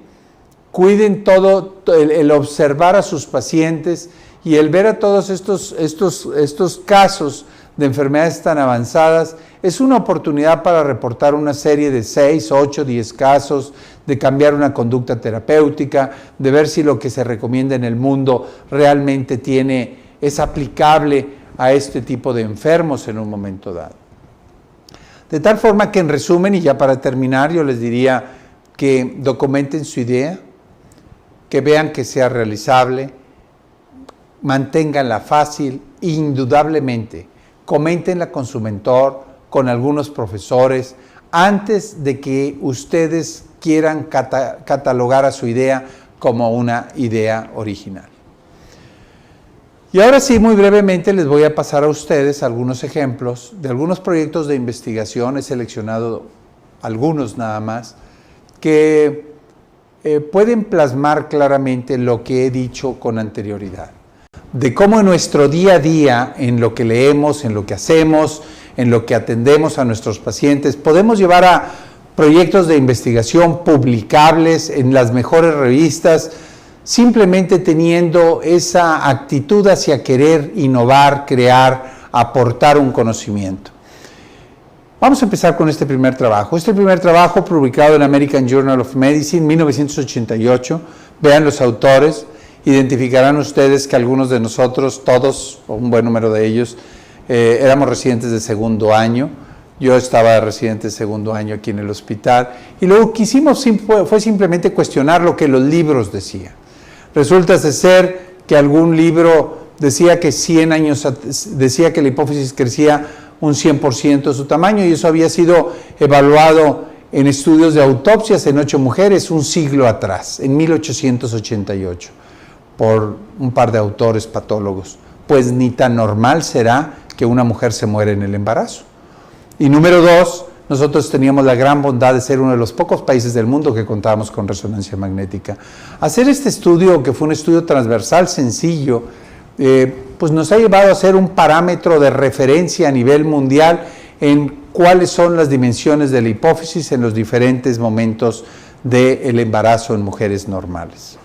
todo, el observar a sus pacientes y el ver a todos estos casos de enfermedades tan avanzadas es una oportunidad para reportar una serie de 6, 8, 10 casos, de cambiar una conducta terapéutica, de ver si lo que se recomienda en el mundo realmente es aplicable a este tipo de enfermos en un momento dado. De tal forma que en resumen, y ya para terminar, yo les diría que documenten su idea, que vean que sea realizable, manténganla fácil, indudablemente, coméntenla con su mentor, con algunos profesores, antes de que ustedes quieran catalogar a su idea como una idea original. Y ahora sí, muy brevemente les voy a pasar a ustedes algunos ejemplos de algunos proyectos de investigación. He seleccionado algunos nada más, que pueden plasmar claramente lo que he dicho con anterioridad. De cómo en nuestro día a día, en lo que leemos, en lo que hacemos, en lo que atendemos a nuestros pacientes, podemos llevar a proyectos de investigación publicables en las mejores revistas, simplemente teniendo esa actitud hacia querer innovar, crear, aportar un conocimiento. Vamos a empezar con este primer trabajo. Este primer trabajo publicado en American Journal of Medicine, 1988. Vean los autores, identificarán ustedes que algunos de nosotros, todos, o un buen número de ellos, éramos residentes de segundo año. Yo estaba de residente de segundo año aquí en el hospital. Y lo que hicimos fue simplemente cuestionar lo que los libros decían. Resulta ser que algún libro decía que 100 años, decía que la hipófisis crecía un 100% de su tamaño, y eso había sido evaluado en estudios de autopsias en 8 mujeres un siglo atrás, en 1888, por un par de autores patólogos. Pues ni tan normal será que una mujer se muera en el embarazo. Y número 2, nosotros teníamos la gran bondad de ser uno de los pocos países del mundo que contábamos con resonancia magnética. Hacer este estudio, que fue un estudio transversal sencillo, pues nos ha llevado a ser un parámetro de referencia a nivel mundial en cuáles son las dimensiones de la hipófisis en los diferentes momentos del embarazo en mujeres normales.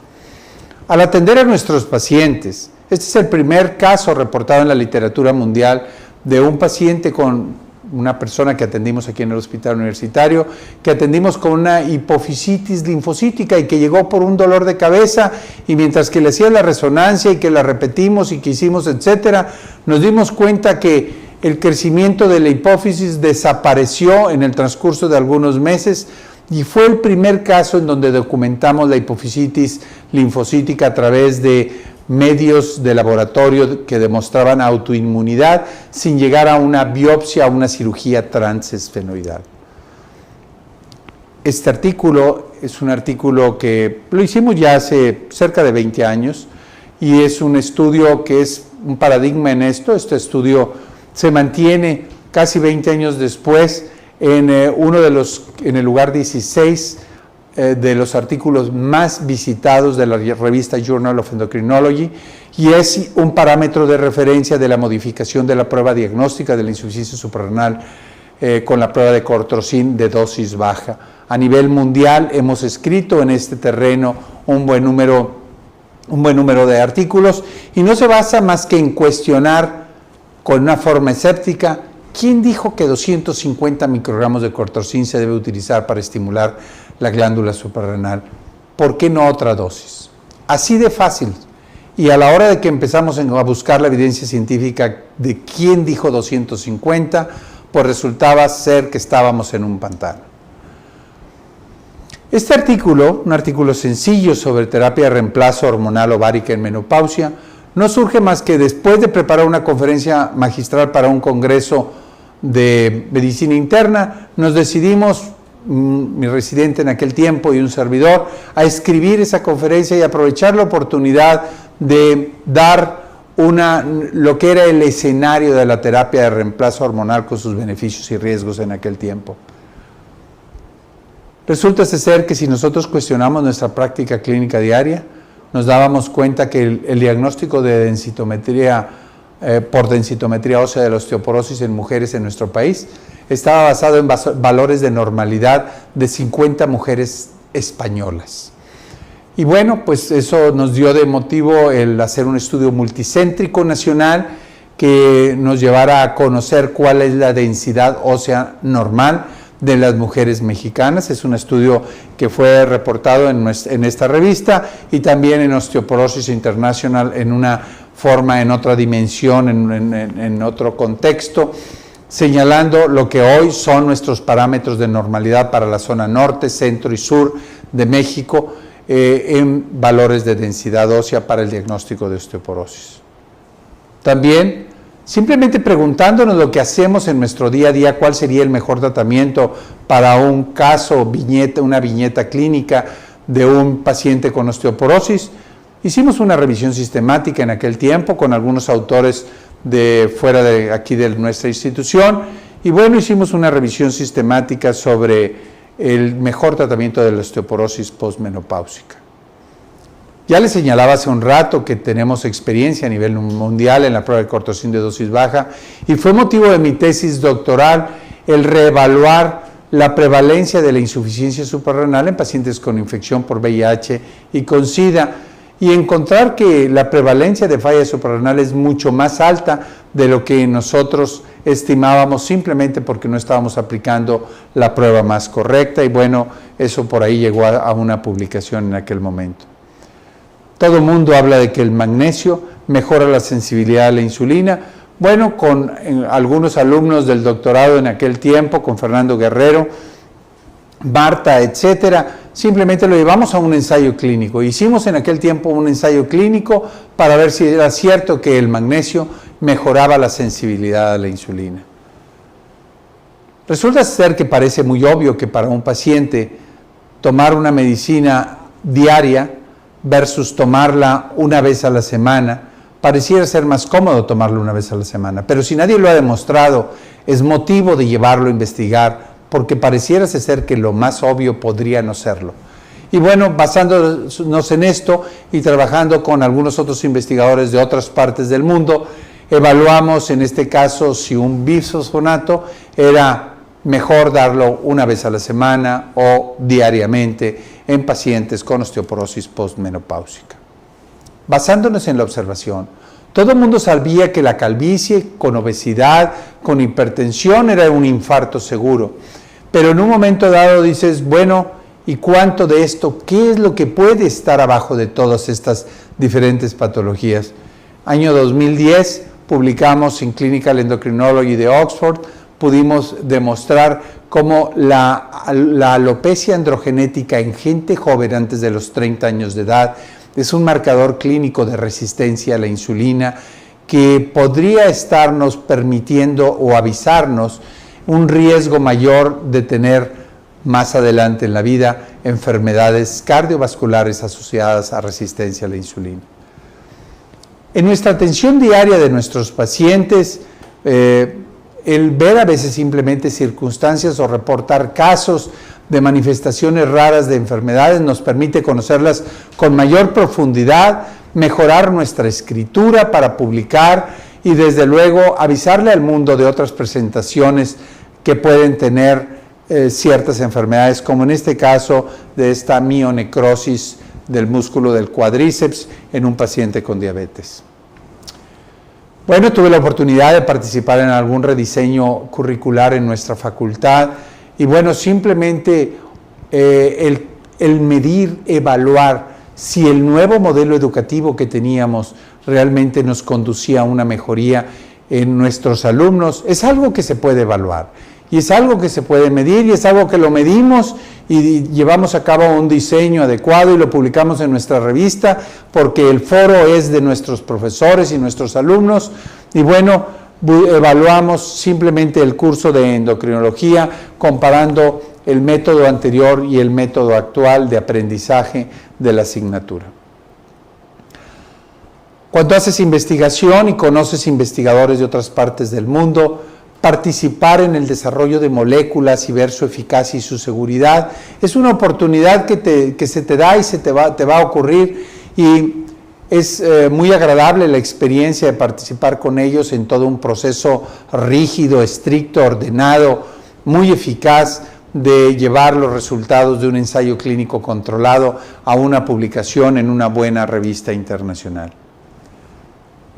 Al atender a nuestros pacientes, Este es el primer caso reportado en la literatura mundial de un paciente con una persona que atendimos aquí en el hospital universitario, que atendimos con una hipofisitis linfocítica y que llegó por un dolor de cabeza, y mientras que le hacía la resonancia y que la repetimos y que hicimos, etcétera, nos dimos cuenta que el crecimiento de la hipófisis desapareció en el transcurso de algunos meses, y fue el primer caso en donde documentamos la hipofisitis linfocítica a través de medios de laboratorio que demostraban autoinmunidad sin llegar a una biopsia o una cirugía transesfenoidal. Este artículo es un artículo que lo hicimos ya hace cerca de 20 años y es un estudio que es un paradigma en esto. Este estudio se mantiene casi 20 años después en en el lugar 16 de los artículos más visitados de la revista Journal of Endocrinology, y es un parámetro de referencia de la modificación de la prueba diagnóstica de la insuficiencia suprarrenal con la prueba de cortrosyn de dosis baja. A nivel mundial hemos escrito en este terreno un buen número de artículos, y no se basa más que en cuestionar con una forma escéptica: ¿quién dijo que 250 microgramos de cortrosyn se debe utilizar para estimular la glándula suprarrenal? ¿Por qué no otra dosis? Así de fácil. Y a la hora de que empezamos a buscar la evidencia científica de quién dijo 250, pues resultaba ser que estábamos en un pantano. Este artículo, un artículo sencillo sobre terapia de reemplazo hormonal ovárica en menopausia, no surge más que después de preparar una conferencia magistral para un congreso de medicina interna. Nos decidimos, mi residente en aquel tiempo y un servidor, a escribir esa conferencia y aprovechar la oportunidad de dar lo que era el escenario de la terapia de reemplazo hormonal con sus beneficios y riesgos en aquel tiempo. Resulta ser que si nosotros cuestionamos nuestra práctica clínica diaria, nos dábamos cuenta que el diagnóstico de densitometría por densitometría ósea de la osteoporosis en mujeres en nuestro país estaba basado en valores de normalidad de 50 mujeres españolas. Y bueno, pues eso nos dio de motivo el hacer un estudio multicéntrico nacional que nos llevara a conocer cuál es la densidad ósea normal de las mujeres mexicanas. Es un estudio que fue reportado en esta revista y también en Osteoporosis International en una forma, en otra dimensión, en otro contexto, señalando lo que hoy son nuestros parámetros de normalidad para la zona norte, centro y sur de México en valores de densidad ósea para el diagnóstico de osteoporosis. También, simplemente preguntándonos lo que hacemos en nuestro día a día, cuál sería el mejor tratamiento para un caso, una viñeta clínica de un paciente con osteoporosis, hicimos una revisión sistemática en aquel tiempo con algunos autores de fuera de aquí de nuestra institución, y bueno, hicimos una revisión sistemática sobre el mejor tratamiento de la osteoporosis postmenopáusica. Ya les señalaba hace un rato que tenemos experiencia a nivel mundial en la prueba de cortrosyn de dosis baja, y fue motivo de mi tesis doctoral el reevaluar la prevalencia de la insuficiencia suprarrenal en pacientes con infección por VIH y con SIDA, y encontrar que la prevalencia de falla suprarrenal es mucho más alta de lo que nosotros estimábamos, simplemente porque no estábamos aplicando la prueba más correcta, y bueno, eso por ahí llegó a una publicación en aquel momento. Todo el mundo habla de que el magnesio mejora la sensibilidad a la insulina. Bueno, con algunos alumnos del doctorado en aquel tiempo, con Fernando Guerrero, Marta, etcétera, simplemente lo llevamos a un ensayo clínico. Hicimos en aquel tiempo un ensayo clínico para ver si era cierto que el magnesio mejoraba la sensibilidad a la insulina. Resulta ser que parece muy obvio que para un paciente tomar una medicina diaria versus tomarla una vez a la semana, pareciera ser más cómodo tomarlo una vez a la semana, pero si nadie lo ha demostrado, es motivo de llevarlo a investigar, porque pareciera ser que lo más obvio podría no serlo. Y bueno, basándonos en esto y trabajando con algunos otros investigadores de otras partes del mundo, evaluamos en este caso si un bifosfonato era mejor darlo una vez a la semana o diariamente en pacientes con osteoporosis postmenopáusica. basándonos en la observación. Todo el mundo sabía que la calvicie con obesidad, con hipertensión era un infarto seguro. Pero en un momento dado dices, bueno, ¿y cuánto de esto? ¿Qué es lo que puede estar abajo de todas estas diferentes patologías? Año 2010 publicamos en Clinical Endocrinology de Oxford, pudimos demostrar cómo la alopecia androgenética en gente joven antes de los 30 años de edad es un marcador clínico de resistencia a la insulina que podría estarnos permitiendo o avisarnos un riesgo mayor de tener más adelante en la vida enfermedades cardiovasculares asociadas a resistencia a la insulina. En nuestra atención diaria de nuestros pacientes, el ver a veces simplemente circunstancias o reportar casos de manifestaciones raras de enfermedades nos permite conocerlas con mayor profundidad, mejorar nuestra escritura para publicar y desde luego avisarle al mundo de otras presentaciones que pueden tener ciertas enfermedades, como en este caso de esta mionecrosis del músculo del cuádriceps en un paciente con diabetes. Bueno, tuve la oportunidad de participar en algún rediseño curricular en nuestra facultad y bueno, simplemente el medir, evaluar si el nuevo modelo educativo que teníamos realmente nos conducía a una mejoría en nuestros alumnos, es algo que se puede evaluar y es algo que se puede medir y es algo que lo medimos y llevamos a cabo un diseño adecuado y lo publicamos en nuestra revista porque el foro es de nuestros profesores y nuestros alumnos y bueno, evaluamos simplemente el curso de endocrinología comparando el método anterior y el método actual de aprendizaje de la asignatura. Cuando haces investigación y conoces investigadores de otras partes del mundo, participar en el desarrollo de moléculas y ver su eficacia y su seguridad es una oportunidad que se te da y te va a ocurrir y es muy agradable la experiencia de participar con ellos en todo un proceso rígido, estricto, ordenado, muy eficaz de llevar los resultados de un ensayo clínico controlado a una publicación en una buena revista internacional.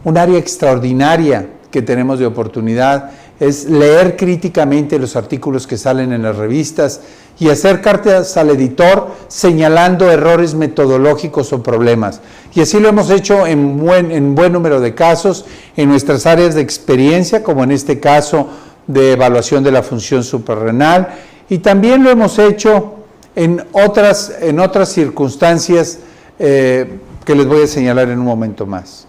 Un área extraordinaria que tenemos de oportunidad es leer críticamente los artículos que salen en las revistas y hacer cartas al editor señalando errores metodológicos o problemas. Y así lo hemos hecho en buen número de casos en nuestras áreas de experiencia, como en este caso de evaluación de la función suprarrenal, y también lo hemos hecho en otras circunstancias que les voy a señalar en un momento más.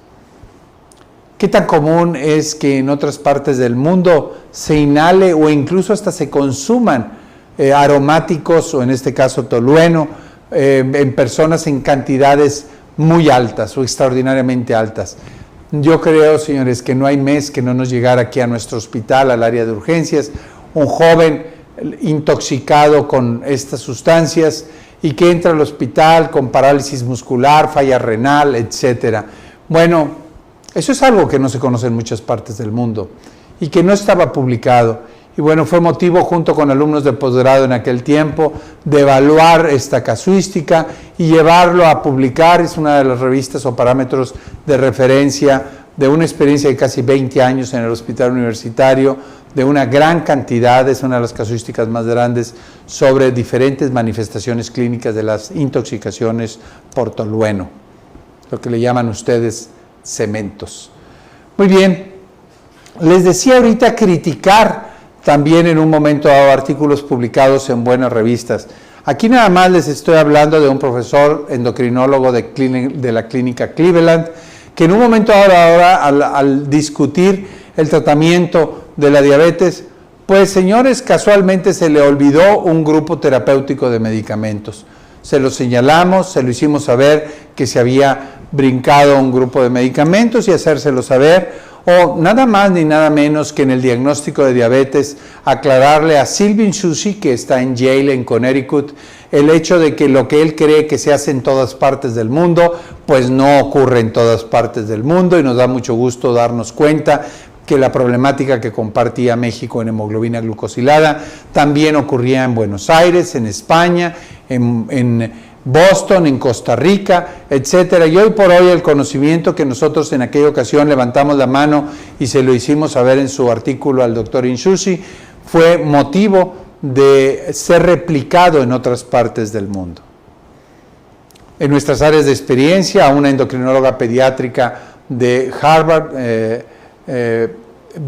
¿Qué tan común es que en otras partes del mundo se inhale o incluso hasta se consuman aromáticos, o en este caso tolueno, en personas en cantidades muy altas o extraordinariamente altas? Yo creo, señores, que no hay mes que no nos llegara aquí a nuestro hospital, al área de urgencias, un joven intoxicado con estas sustancias y que entra al hospital con parálisis muscular, falla renal, etcétera. Bueno, eso es algo que no se conoce en muchas partes del mundo y que no estaba publicado. Y bueno, fue motivo junto con alumnos de posgrado en aquel tiempo de evaluar esta casuística y llevarlo a publicar. Es una de las revistas o parámetros de referencia de una experiencia de casi 20 años en el hospital universitario, de una gran cantidad, es una de las casuísticas más grandes sobre diferentes manifestaciones clínicas de las intoxicaciones por tolueno, lo que le llaman ustedes cementos. Muy bien, les decía ahorita criticar también en un momento dado artículos publicados en buenas revistas. Aquí nada más les estoy hablando de un profesor endocrinólogo de la clínica Cleveland, que en un momento ahora al discutir el tratamiento de la diabetes, pues señores, casualmente se le olvidó un grupo terapéutico de medicamentos. Se lo señalamos, se lo hicimos saber que se había brincado un grupo de medicamentos y hacérselo saber, o nada más ni nada menos que en el diagnóstico de diabetes aclararle a Sylvain Soucy, que está en Yale, en Connecticut, el hecho de que lo que él cree que se hace en todas partes del mundo, pues no ocurre en todas partes del mundo, y nos da mucho gusto darnos cuenta que la problemática que compartía México en hemoglobina glucosilada también ocurría en Buenos Aires, en España, en Boston, en Costa Rica, etcétera. Y hoy por hoy el conocimiento que nosotros en aquella ocasión levantamos la mano y se lo hicimos saber en su artículo al doctor Inshushi, fue motivo de ser replicado en otras partes del mundo. En nuestras áreas de experiencia, una endocrinóloga pediátrica de Harvard,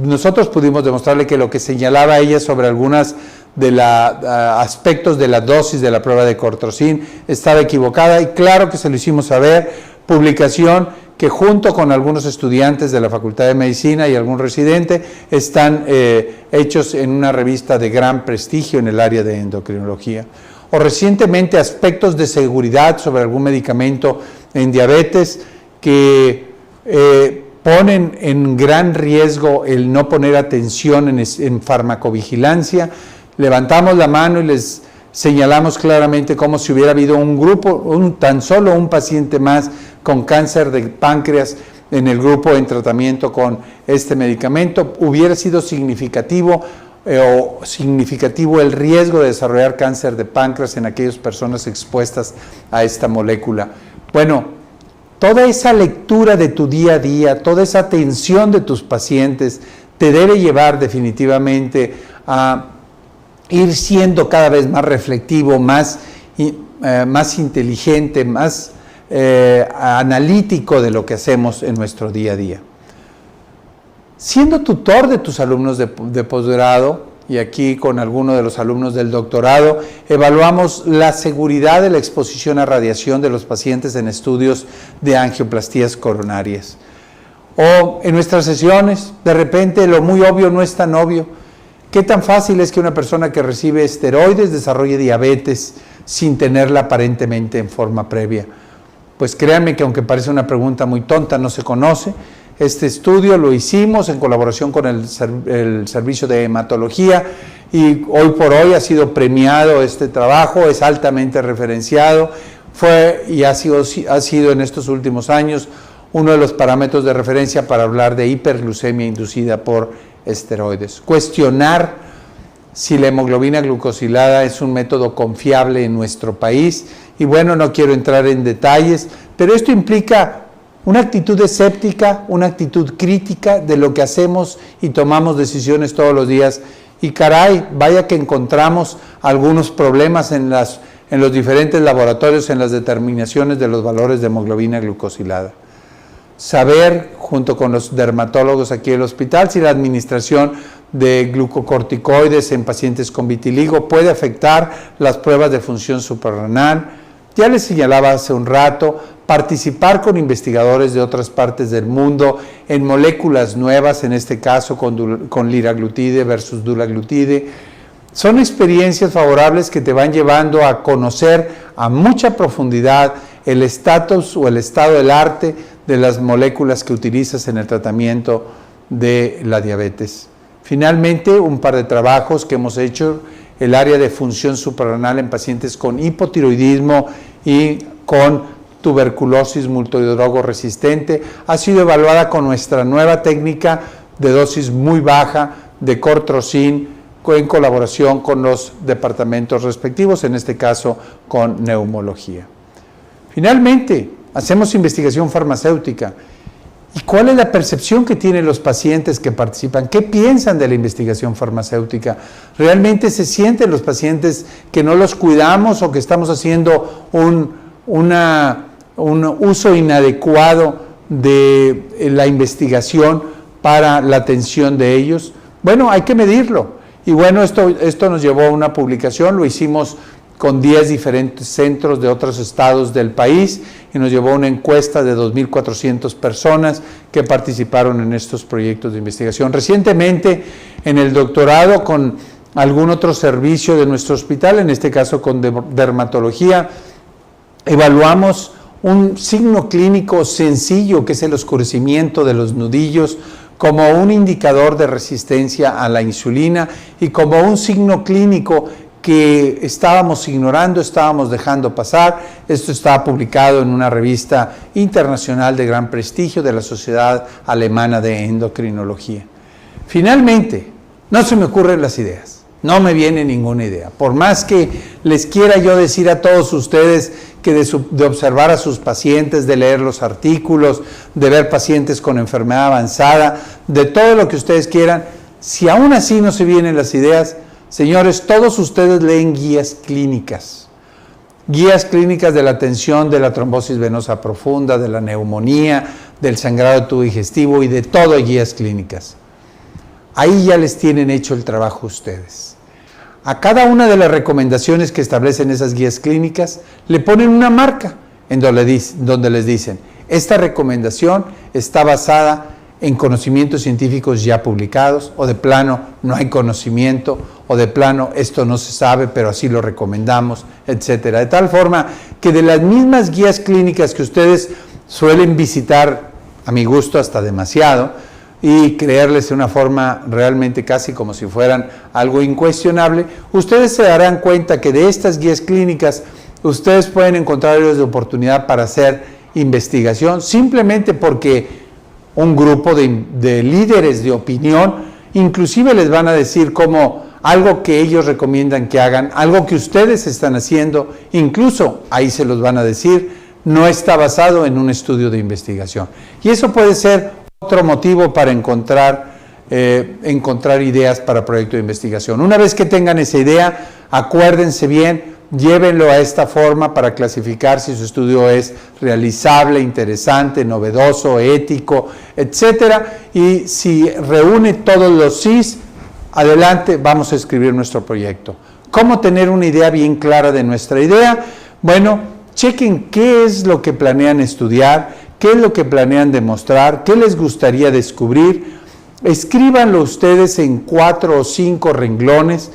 nosotros pudimos demostrarle que lo que señalaba ella sobre algunas de los aspectos de la dosis de la prueba de Cortrosyn estaba equivocada, y claro que se lo hicimos saber. Publicación que junto con algunos estudiantes de la Facultad de Medicina y algún residente están hechos en una revista de gran prestigio en el área de endocrinología. O recientemente aspectos de seguridad sobre algún medicamento en diabetes que ponen en gran riesgo el no poner atención en farmacovigilancia. Levantamos la mano y les señalamos claramente como si hubiera habido un grupo, tan solo un paciente más con cáncer de páncreas en el grupo en tratamiento con este medicamento, hubiera sido significativo el riesgo de desarrollar cáncer de páncreas en aquellas personas expuestas a esta molécula. Bueno, toda esa lectura de tu día a día, toda esa atención de tus pacientes te debe llevar definitivamente a ir siendo cada vez más reflectivo, más inteligente, más analítico de lo que hacemos en nuestro día a día. Siendo tutor de tus alumnos de posgrado, y aquí con algunos de los alumnos del doctorado, evaluamos la seguridad de la exposición a radiación de los pacientes en estudios de angioplastías coronarias. O en nuestras sesiones, de repente lo muy obvio no es tan obvio. ¿Qué tan fácil es que una persona que recibe esteroides desarrolle diabetes sin tenerla aparentemente en forma previa? Pues créanme que aunque parece una pregunta muy tonta, no se conoce. Este estudio lo hicimos en colaboración con el Servicio de Hematología y hoy por hoy ha sido premiado este trabajo, es altamente referenciado, fue y ha sido en estos últimos años uno de los parámetros de referencia para hablar de hiperglucemia inducida por esteroides. Cuestionar si la hemoglobina glucosilada es un método confiable en nuestro país, y bueno, no quiero entrar en detalles, pero esto implica una actitud escéptica, una actitud crítica de lo que hacemos y tomamos decisiones todos los días. Y caray, vaya que encontramos algunos problemas en los diferentes laboratorios en las determinaciones de los valores de hemoglobina glucosilada. Saber, junto con los dermatólogos aquí en el hospital, si la administración de glucocorticoides en pacientes con vitiligo puede afectar las pruebas de función suprarrenal. Ya les señalaba hace un rato, participar con investigadores de otras partes del mundo en moléculas nuevas, en este caso con liraglutide versus dulaglutide. Son experiencias favorables que te van llevando a conocer a mucha profundidad el estatus o el estado del arte de las moléculas que utilizas en el tratamiento de la diabetes. Finalmente, un par de trabajos que hemos hecho, el área de función suprarrenal en pacientes con hipotiroidismo y con tuberculosis multidrogo resistente, ha sido evaluada con nuestra nueva técnica de dosis muy baja de Cortrosyn en colaboración con los departamentos respectivos, en este caso con neumología. Finalmente, hacemos investigación farmacéutica. ¿Y cuál es la percepción que tienen los pacientes que participan? ¿Qué piensan de la investigación farmacéutica? ¿Realmente se sienten los pacientes que no los cuidamos o que estamos haciendo un uso inadecuado de la investigación para la atención de ellos? Bueno, hay que medirlo. Y bueno, esto nos llevó a una publicación, lo hicimos con 10 diferentes centros de otros estados del país y nos llevó a una encuesta de 2.400 personas que participaron en estos proyectos de investigación. Recientemente, en el doctorado, con algún otro servicio de nuestro hospital, en este caso con dermatología, evaluamos un signo clínico sencillo que es el oscurecimiento de los nudillos como un indicador de resistencia a la insulina y como un signo clínico que estábamos ignorando, estábamos dejando pasar. Esto está publicado en una revista internacional de gran prestigio de la Sociedad Alemana de Endocrinología. Finalmente, no se me ocurren las ideas, no me viene ninguna idea. Por más que les quiera yo decir a todos ustedes que de observar a sus pacientes, de leer los artículos, de ver pacientes con enfermedad avanzada, de todo lo que ustedes quieran. Si aún así no se vienen las ideas, señores, todos ustedes leen guías clínicas de la atención de la trombosis venosa profunda, de la neumonía, del sangrado de tubo digestivo y de todo guías clínicas. Ahí ya les tienen hecho el trabajo ustedes. A cada una de las recomendaciones que establecen esas guías clínicas le ponen una marca en donde les dicen, esta recomendación está basada en conocimientos científicos ya publicados, o de plano no hay conocimiento, o de plano esto no se sabe, pero así lo recomendamos, etcétera. De tal forma que de las mismas guías clínicas que ustedes suelen visitar, a mi gusto hasta demasiado, y creerles de una forma realmente casi como si fueran algo incuestionable, ustedes se darán cuenta que de estas guías clínicas ustedes pueden encontrar áreas de oportunidad para hacer investigación, simplemente porque un grupo de líderes de opinión inclusive les van a decir como algo que ellos recomiendan que hagan, algo que ustedes están haciendo, incluso ahí se los van a decir, no está basado en un estudio de investigación. Y eso puede ser otro motivo para encontrar ideas para proyecto de investigación. Una vez que tengan esa idea, acuérdense bien, llévenlo a esta forma para clasificar si su estudio es realizable, interesante, novedoso, ético, etcétera. Y si reúne todos los sís, adelante, vamos a escribir nuestro proyecto. ¿Cómo tener una idea bien clara de nuestra idea? Bueno, chequen qué es lo que planean estudiar, qué es lo que planean demostrar, qué les gustaría descubrir. Escríbanlo ustedes en 4 o 5 renglones.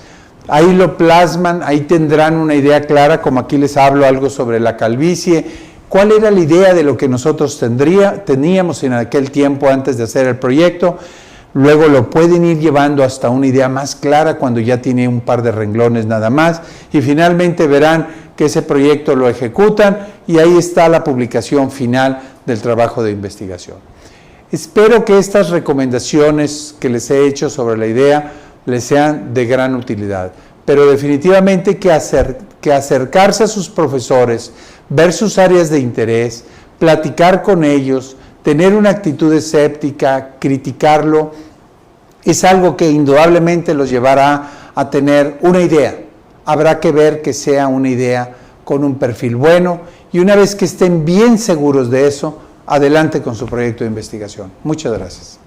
Ahí lo plasman, ahí tendrán una idea clara, como aquí les hablo algo sobre la calvicie. ¿Cuál era la idea de lo que nosotros teníamos en aquel tiempo antes de hacer el proyecto? Luego lo pueden ir llevando hasta una idea más clara cuando ya tiene un par de renglones nada más. Y finalmente verán que ese proyecto lo ejecutan y ahí está la publicación final del trabajo de investigación. Espero que estas recomendaciones que les he hecho sobre la idea les sean de gran utilidad, pero definitivamente que acercarse a sus profesores, ver sus áreas de interés, platicar con ellos, tener una actitud escéptica, criticarlo, es algo que indudablemente los llevará a tener una idea. Habrá que ver que sea una idea con un perfil bueno y una vez que estén bien seguros de eso, adelante con su proyecto de investigación. Muchas gracias.